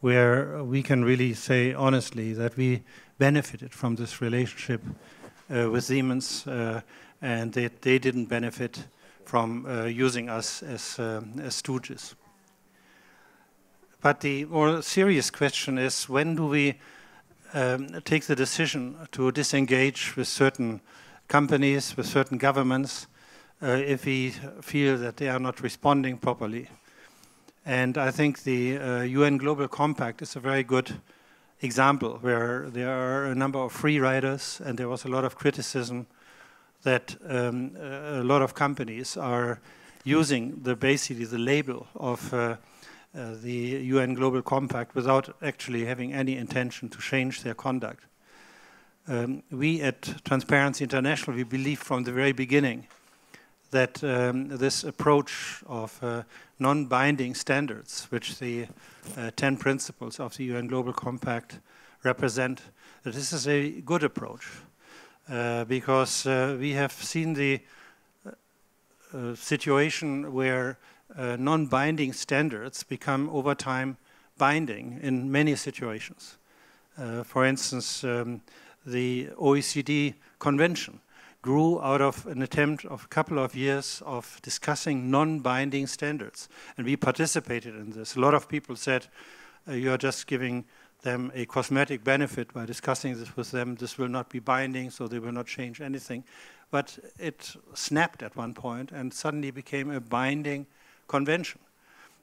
where we can really say honestly that we benefited from this relationship with Siemens, and that they didn't benefit from using us as stooges. But the more serious question is, when do we take the decision to disengage with certain companies, with certain governments, if we feel that they are not responding properly? And I think the UN Global Compact is a very good example, where there are a number of free riders, and there was a lot of criticism that a lot of companies are using basically the label of the UN Global Compact without actually having any intention to change their conduct. We at Transparency International, we believe from the very beginning that this approach of non-binding standards, which the 10 principles of the UN Global Compact represent, that this is a good approach, because we have seen the situation where non-binding standards become over time binding in many situations. For instance, the OECD Convention grew out of an attempt of a couple of years of discussing non-binding standards, and we participated in this. A lot of people said, you are just giving them a cosmetic benefit by discussing this with them. This will not be binding, so they will not change anything. But it snapped at one point and suddenly became a binding convention.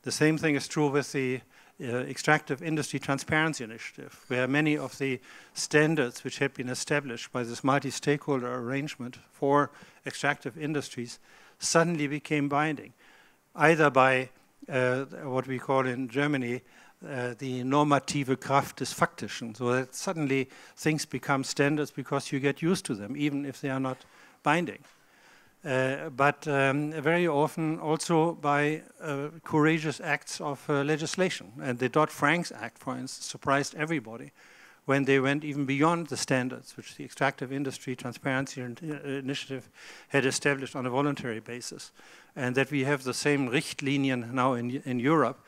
The same thing is true with the Extractive Industry Transparency Initiative, where many of the standards which had been established by this multi-stakeholder arrangement for extractive industries suddenly became binding, either by what we call in Germany the normative Kraft des Faktischen, so that suddenly things become standards because you get used to them, even if they are not binding. But very often also by courageous acts of legislation. And the Dodd-Frank Act, for instance, surprised everybody when they went even beyond the standards which the Extractive Industry Transparency Initiative had established on a voluntary basis. And that we have the same Richtlinien now in Europe,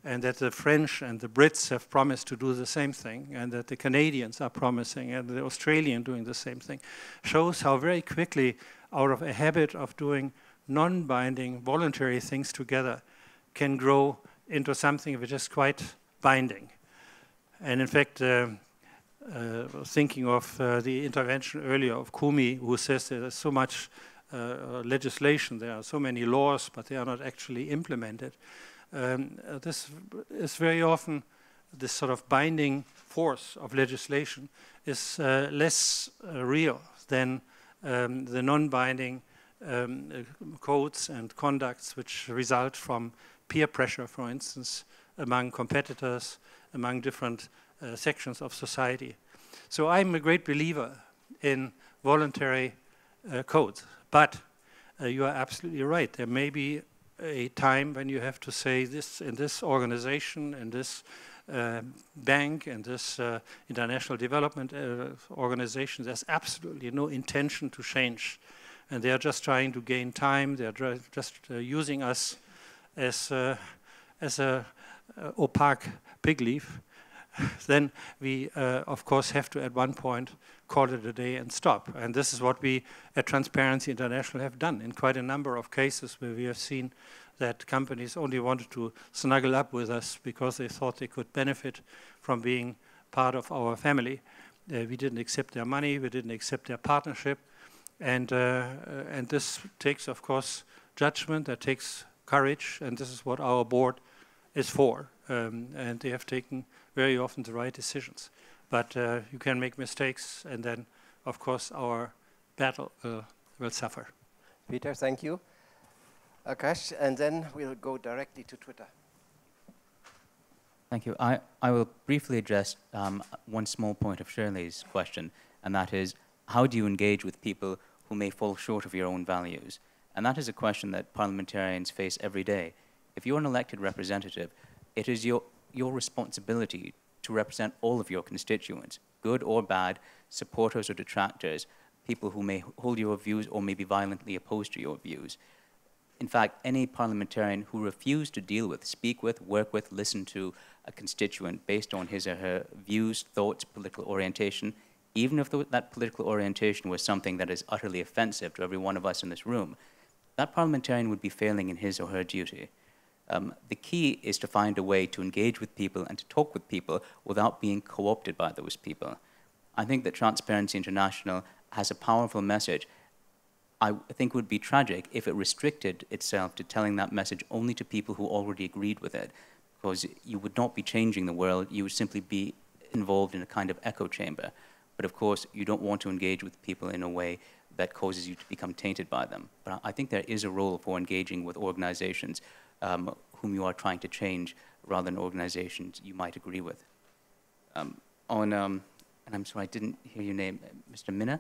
and that the French and the Brits have promised to do the same thing, and that the Canadians are promising, and the Australians doing the same thing, shows how very quickly, out of a habit of doing non-binding, voluntary things together, can grow into something which is quite binding. And in fact, thinking of the intervention earlier of Kumi, who says there is so much legislation, there are so many laws, but they are not actually implemented. This is very often this sort of binding force of legislation is less real than the non-binding codes and conducts which result from peer pressure, for instance, among competitors, among different sections of society. So I'm a great believer in voluntary codes, but you are absolutely right. There may be a time when you have to say this in this organization, in this bank, and this international development organization, there's absolutely no intention to change. And they are just trying to gain time. They are just using us as a opaque pig leaf. Then we, of course, have to at one point call it a day and stop. And this is what we at Transparency International have done in quite a number of cases where we have seen that companies only wanted to snuggle up with us because they thought they could benefit from being part of our family. We didn't accept their money, we didn't accept their partnership, and this takes, of course, judgment, that takes courage, and this is what our board is for. And they have taken very often the right decisions. But you can make mistakes, and then, of course, our battle will suffer.
Peter, thank you. Akaash, and then we'll go directly to Twitter.
Thank you. I will briefly address one small point of Shirley's question, and that is, how do you engage with people who may fall short of your own values? And that is a question that parliamentarians face every day. If you're an elected representative, it is your responsibility to represent all of your constituents, good or bad, supporters or detractors, people who may hold your views or may be violently opposed to your views. In fact, any parliamentarian who refused to deal with, speak with, work with, listen to a constituent based on his or her views, thoughts, political orientation, even if that political orientation was something that is utterly offensive to every one of us in this room, that parliamentarian would be failing in his or her duty. The key is to find a way to engage with people and to talk with people without being co-opted by those people. I think that Transparency International has a powerful message. I think it would be tragic if it restricted itself to telling that message only to people who already agreed with it, because you would not be changing the world, you would simply be involved in a kind of echo chamber. But of course, you don't want to engage with people in a way that causes you to become tainted by them. But I think there is a role for engaging with organizations whom you are trying to change rather than organizations you might agree with. And I'm sorry, I didn't hear your name, Mr. Minna?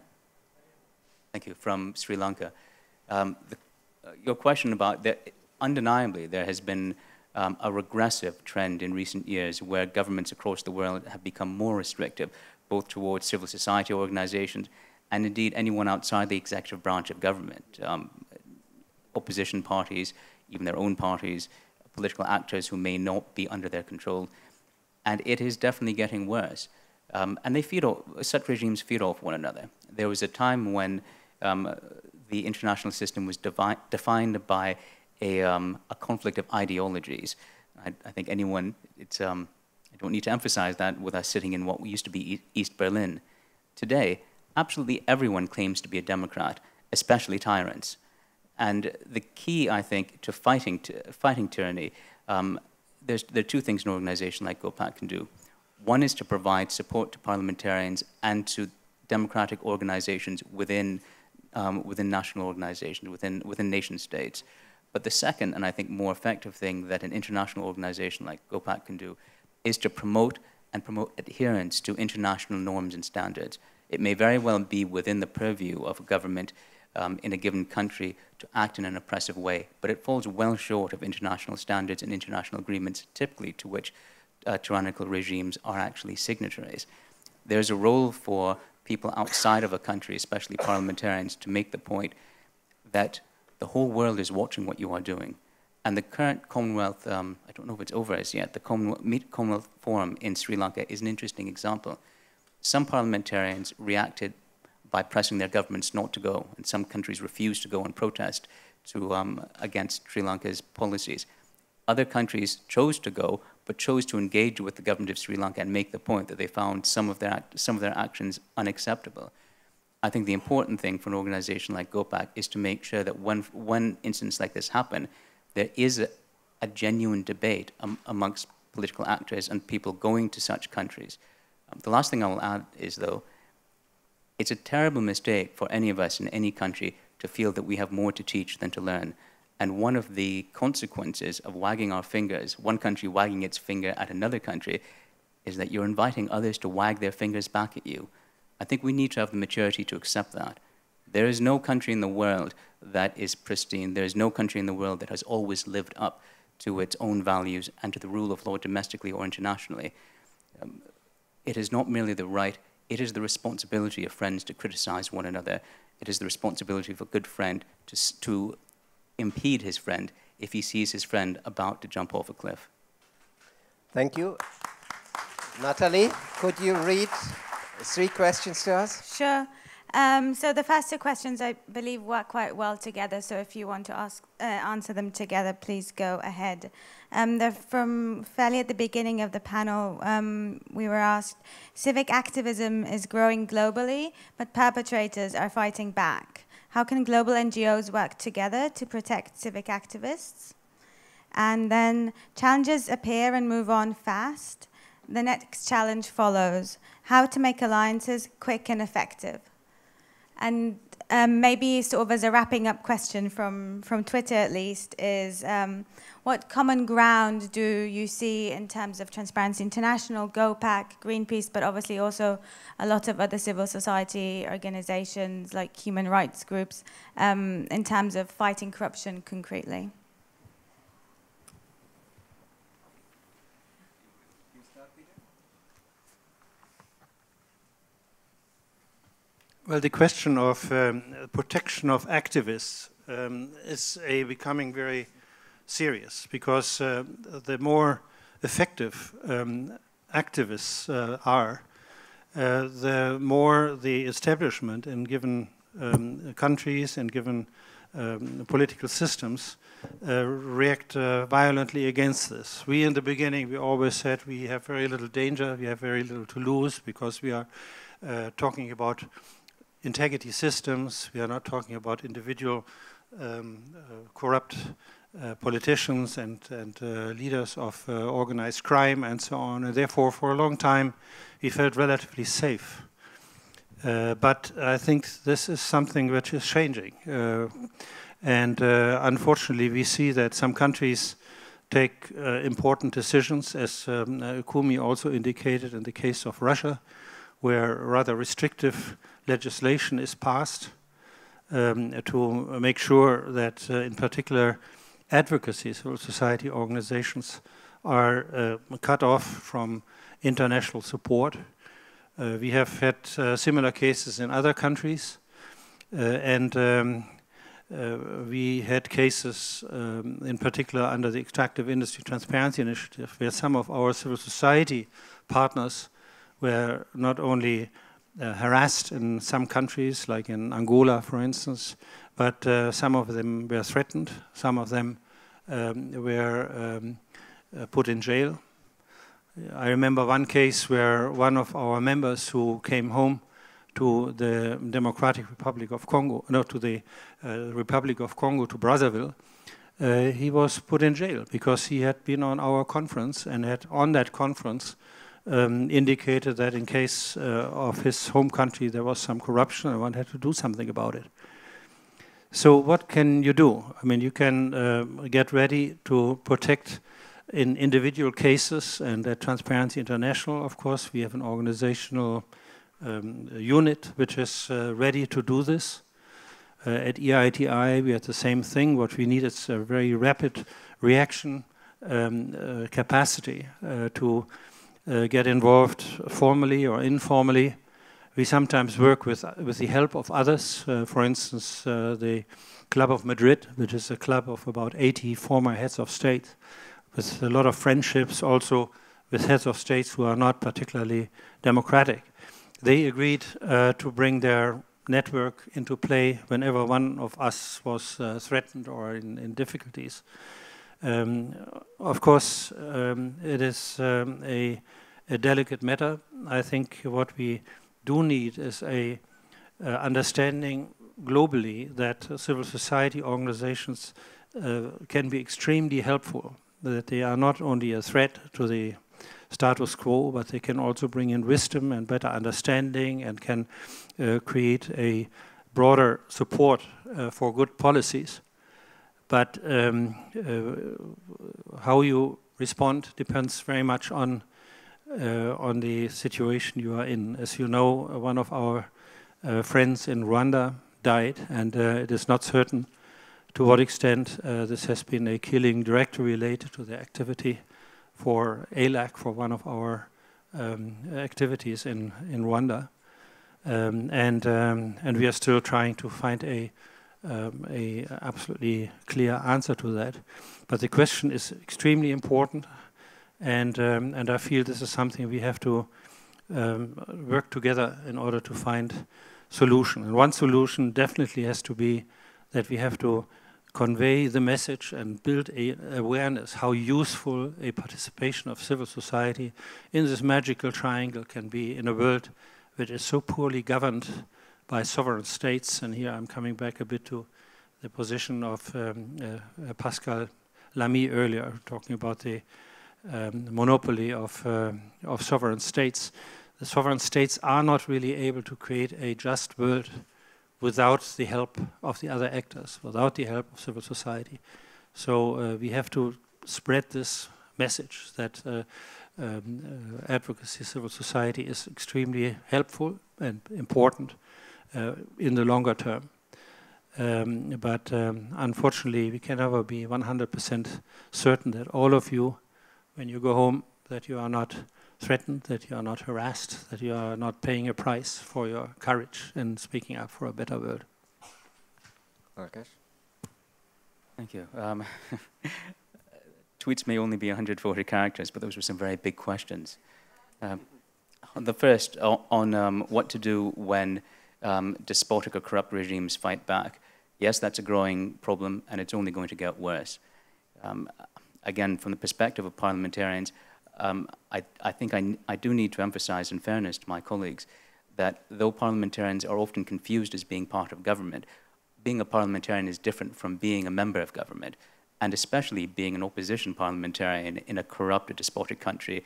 Thank you, from Sri Lanka. Your question about, undeniably, there has been a regressive trend in recent years where governments across the world have become more restrictive, both towards civil society organizations and indeed anyone outside the executive branch of government, opposition parties, even their own parties, political actors who may not be under their control. And it is definitely getting worse. And they feed off, such regimes feed off one another. There was a time when the international system was defined by a conflict of ideologies. I think anyone, I don't need to emphasize that with us sitting in what used to be East Berlin. Today, absolutely everyone claims to be a democrat, especially tyrants. And the key, I think, to fighting tyranny, there are two things an organization like GOPAC can do. One is to provide support to parliamentarians and to democratic organizations within national organizations, within nation states. But the second, and I think more effective thing that an international organization like GOPAC can do is to promote adherence to international norms and standards. It may very well be within the purview of a government in a given country to act in an oppressive way, but it falls well short of international standards and international agreements, typically to which tyrannical regimes are actually signatories. There's a role for people outside of a country, especially parliamentarians, to make the point that the whole world is watching what you are doing. And the current Commonwealth, I don't know if it's over as yet, the Commonwealth Forum in Sri Lanka is an interesting example. Some parliamentarians reacted by pressing their governments not to go, and some countries refused to go and protest against Sri Lanka's policies. Other countries chose to go, but chose to engage with the government of Sri Lanka and make the point that they found some of their actions unacceptable. I think the important thing for an organization like GOPAC is to make sure that when incidents like this happen, there is a genuine debate amongst political actors and people going to such countries. The last thing I will add is, though, it's a terrible mistake for any of us in any country to feel that we have more to teach than to learn. And one of the consequences of wagging our fingers, one country wagging its finger at another country, is that you're inviting others to wag their fingers back at you. I think we need to have the maturity to accept that. There is no country in the world that is pristine. There is no country in the world that has always lived up to its own values and to the rule of law domestically or internationally. It is not merely the right, it is the responsibility of friends to criticize one another. It is the responsibility of a good friend to impede his friend if he sees his friend about to jump off a cliff.
Thank you. Natalie, could you read 3 questions to us?
Sure. So the first 2 questions, I believe, work quite well together. So if you want to answer them together, please go ahead. They're from fairly at the beginning of the panel. We were asked, civic activism is growing globally, but perpetrators are fighting back. How can global NGOs work together to protect civic activists? And then challenges appear and move on fast. The next challenge follows. How to make alliances quick and effective. And maybe sort of as a wrapping up question from Twitter at least is, what common ground do you see in terms of Transparency International, GOPAC, Greenpeace, but obviously also a lot of other civil society organizations like human rights groups in terms of fighting corruption concretely?
Well, the question of protection of activists is becoming very serious, because the more effective activists are, the more the establishment in given countries and given political systems react violently against this. We, in the beginning, we always said we have very little danger, we have very little to lose, because we are talking about integrity systems, we are not talking about individual corrupt politicians and leaders of organized crime and so on, and therefore for a long time we felt relatively safe. But I think this is something which is changing. And unfortunately, we see that some countries take important decisions, as Kumi also indicated in the case of Russia, where rather restrictive legislation is passed to make sure that, in particular, advocacy, civil society organizations are cut off from international support. We have had similar cases in other countries, and we had cases in particular under the Extractive Industry Transparency Initiative, where some of our civil society partners were not only harassed in some countries, like in Angola, for instance, but some of them were threatened, some of them were put in jail. I remember one case where one of our members who came home to the Democratic Republic of Congo, no, to the Republic of Congo, to Brazzaville, he was put in jail because he had been on our conference and had on that conference indicated that in case of his home country there was some corruption and one had to do something about it. So what can you do? I mean, you can get ready to protect in individual cases, and at Transparency International, of course, we have an organizational unit which is ready to do this. At EITI, we had the same thing. What we need is a very rapid reaction capacity to get involved formally or informally. We sometimes work with the help of others. For instance, the Club of Madrid, which is a club of about 80 former heads of state, with a lot of friendships also with heads of states who are not particularly democratic. They agreed to bring their network into play whenever one of us was threatened or in difficulties. Of course, it is a delicate matter. I think what we do need is a understanding globally that civil society organizations can be extremely helpful, that they are not only a threat to the status quo, but they can also bring in wisdom and better understanding and can create a broader support for good policies. But how you respond depends very much on the situation you are in. As you know, one of our friends in Rwanda died, and it is not certain to what extent this has been a killing directly related to the activity for ALAC, for one of our activities in Rwanda. And we are still trying to find a absolutely clear answer to that. But the question is extremely important, and I feel this is something we have to work together in order to find solution. And one solution definitely has to be that we have to convey the message and build a awareness how useful a participation of civil society in this magical triangle can be in a world which is so poorly governed by sovereign states. And here I'm coming back a bit to the position of Pascal Lamy earlier, talking about the monopoly of sovereign states. The sovereign states are not really able to create a just world without the help of the other actors, without the help of civil society. So we have to spread this message that advocacy, civil society is extremely helpful and important in the longer term. But unfortunately, we can never be 100% certain that all of you, when you go home, that you are not threatened, that you are not harassed, that you are not paying a price for your courage in speaking up for a better world.
Akaash?
Thank you. tweets may only be 140 characters, but those were some very big questions. The first, on what to do when despotic or corrupt regimes fight back. Yes, that's a growing problem, and it's only going to get worse. Again, from the perspective of parliamentarians, I think I do need to emphasize, in fairness to my colleagues, that though parliamentarians are often confused as being part of government, being a parliamentarian is different from being a member of government, and especially being an opposition parliamentarian in a corrupt or despotic country.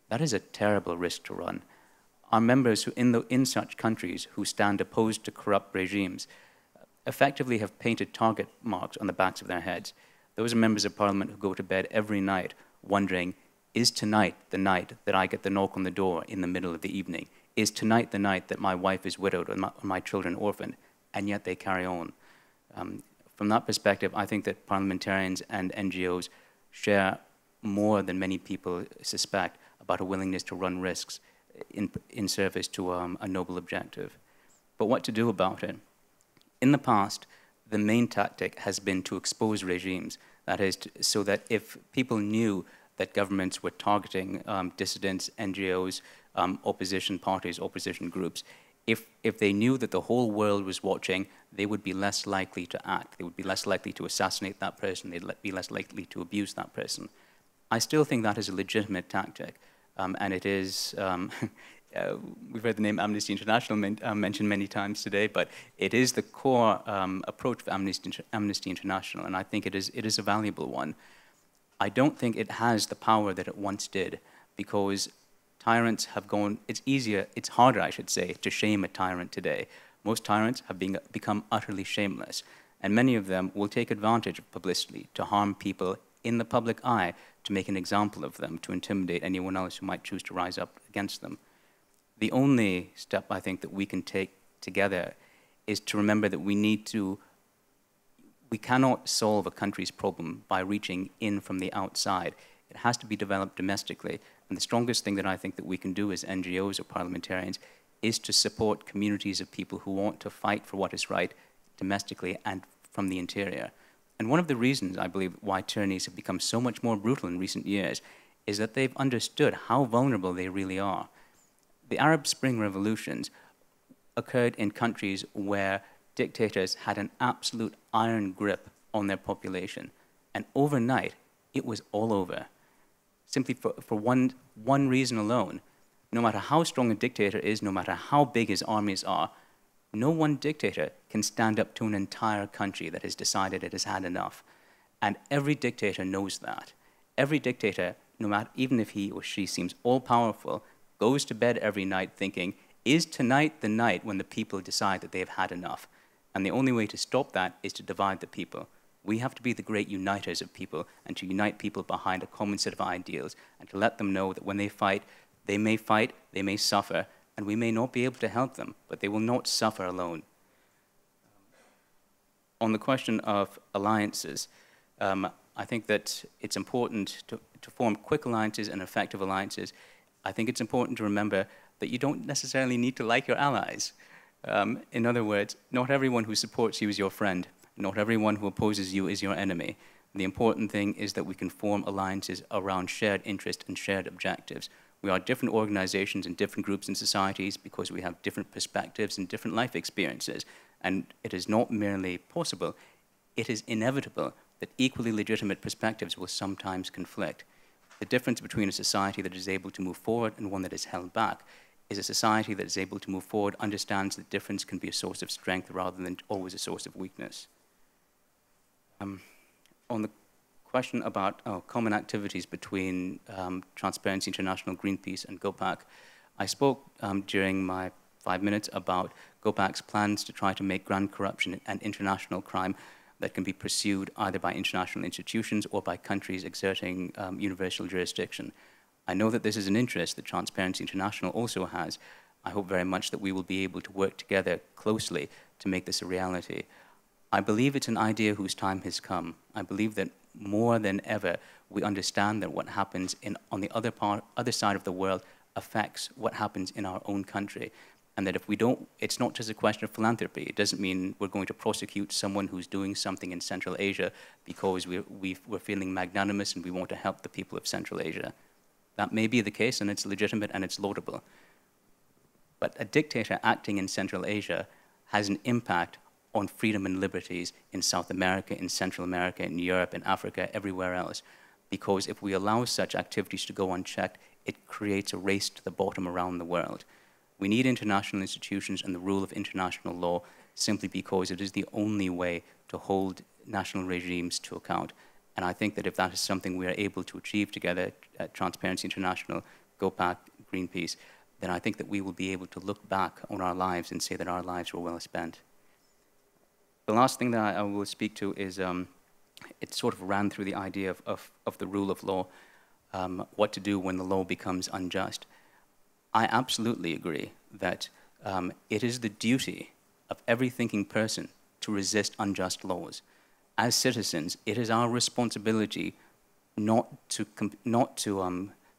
That is a terrible risk to run. Our members who in such countries who stand opposed to corrupt regimes effectively have painted target marks on the backs of their heads. Those are members of parliament who go to bed every night wondering, is tonight the night that I get the knock on the door in the middle of the evening? Is tonight the night that my wife is widowed or my children orphaned? And yet they carry on. From that perspective, I think that parliamentarians and NGOs share more than many people suspect about a willingness to run risks in service to a noble objective. But what to do about it? In the past, the main tactic has been to expose regimes. That is, so that if people knew that governments were targeting dissidents, NGOs, opposition parties, opposition groups, if they knew that the whole world was watching, they would be less likely to act. They would be less likely to assassinate that person. They'd be less likely to abuse that person. I still think that is a legitimate tactic, and it is, we've heard the name Amnesty International mentioned many times today, but it is the core approach of Amnesty International, and I think it is a valuable one. I don't think it has the power that it once did, because tyrants have gone, it's harder, I should say, to shame a tyrant today. Most tyrants have become utterly shameless, and many of them will take advantage of publicity to harm people in the public eye, to make an example of them, to intimidate anyone else who might choose to rise up against them. The only step I think that we can take together is to remember that we cannot solve a country's problem by reaching in from the outside. It has to be developed domestically. And the strongest thing that I think that we can do as NGOs or parliamentarians is to support communities of people who want to fight for what is right domestically and from the interior. And one of the reasons, I believe, why tyrannies have become so much more brutal in recent years is that they've understood how vulnerable they really are. The Arab Spring revolutions occurred in countries where dictators had an absolute iron grip on their population. And overnight, it was all over. Simply for one reason alone. No matter how strong a dictator is, no matter how big his armies are, no one dictator can stand up to an entire country that has decided it has had enough. And every dictator knows that. Every dictator, no matter, even if he or she seems all-powerful, goes to bed every night thinking, is tonight the night when the people decide that they have had enough? And the only way to stop that is to divide the people. We have to be the great uniters of people and to unite people behind a common set of ideals and to let them know that when they fight, they may suffer, and we may not be able to help them, but they will not suffer alone. On the question of alliances, I think that it's important to form quick alliances and effective alliances. I think it's important to remember that you don't necessarily need to like your allies. In other words, not everyone who supports you is your friend. Not everyone who opposes you is your enemy. The important thing is that we can form alliances around shared interest and shared objectives. We are different organizations and different groups and societies because we have different perspectives and different life experiences. And it is not merely possible, it is inevitable that equally legitimate perspectives will sometimes conflict. The difference between a society that is able to move forward and one that is held back is a society that is able to move forward understands that difference can be a source of strength rather than always a source of weakness. On the question about common activities between Transparency International, Greenpeace, and GOPAC, I spoke during my 5 minutes about GOPAC's plans to try to make grand corruption an international crime that can be pursued either by international institutions or by countries exerting universal jurisdiction. I know that this is an interest that Transparency International also has. I hope very much that we will be able to work together closely to make this a reality. I believe it's an idea whose time has come. I believe that more than ever, we understand that what happens on the other side of the world affects what happens in our own country. And that if we don't, it's not just a question of philanthropy. It doesn't mean we're going to prosecute someone who's doing something in Central Asia because we're feeling magnanimous and we want to help the people of Central Asia. That may be the case, and it's legitimate and it's laudable. But a dictator acting in Central Asia has an impact on freedom and liberties in South America, in Central America, in Europe, in Africa, everywhere else. Because if we allow such activities to go unchecked, it creates a race to the bottom around the world. We need international institutions and the rule of international law simply because it is the only way to hold national regimes to account. And I think that if that is something we are able to achieve together at Transparency International, GOPAC, Greenpeace, then I think that we will be able to look back on our lives and say that our lives were well spent. The last thing that I will speak to is, it sort of ran through the idea of the rule of law, what to do when the law becomes unjust. I absolutely agree that it is the duty of every thinking person to resist unjust laws. As citizens, it is our responsibility not to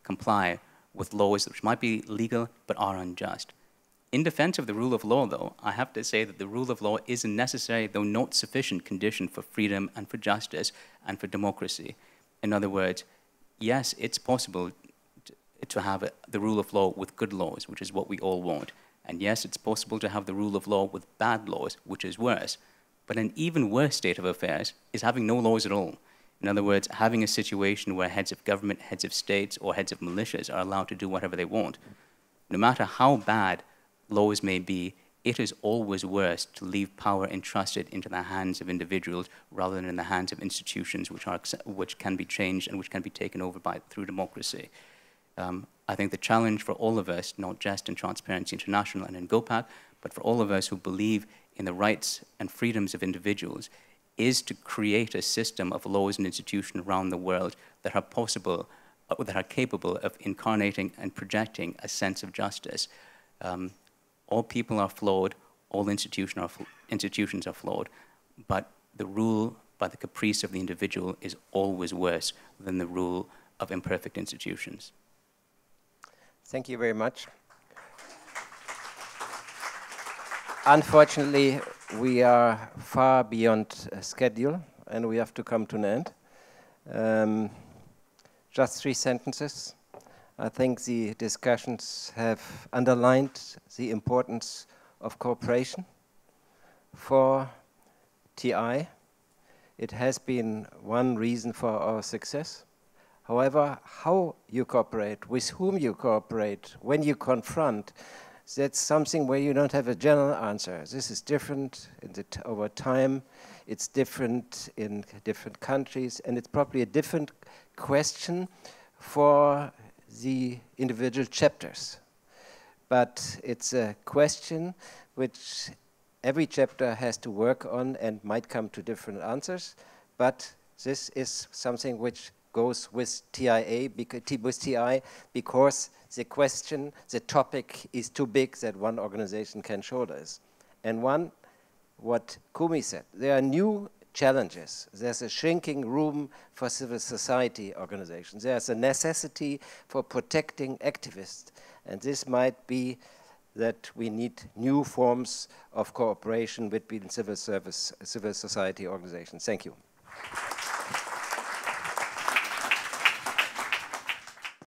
comply with laws which might be legal but are unjust. In defense of the rule of law, though, I have to say that the rule of law is a necessary, though not sufficient, condition for freedom and for justice and for democracy. In other words, yes, it's possible to have the rule of law with good laws, which is what we all want. And yes, it's possible to have the rule of law with bad laws, which is worse. But an even worse state of affairs is having no laws at all. In other words, having a situation where heads of government, heads of states, or heads of militias are allowed to do whatever they want. No matter how bad laws may be, it is always worse to leave power entrusted into the hands of individuals rather than in the hands of institutions which can be changed and which can be taken over through democracy. I think the challenge for all of us, not just in Transparency International and in GOPAC, but for all of us who believe in the rights and freedoms of individuals, is to create a system of laws and institutions around the world that are possible, that are capable of incarnating and projecting a sense of justice. All people are flawed, all institutions are flawed, but the rule by the caprice of the individual is always worse than the rule of imperfect institutions.
Thank you very much. Unfortunately, we are far beyond schedule, and we have to come to an end. Just 3 sentences. I think the discussions have underlined the importance of cooperation for TI. It has been one reason for our success. However, how you cooperate, with whom you cooperate, when you confront, that's something where you don't have a general answer. This is different over time. It's different in different countries, and it's probably a different question for the individual chapters. But it's a question which every chapter has to work on and might come to different answers. But this is something which goes with TI because the question, the topic is too big that one organization can shoulder it. And one, what Kumi said, there are new challenges. There's a shrinking room for civil society organizations. There's a necessity for protecting activists. And this might be that we need new forms of cooperation between civil society organizations. Thank you.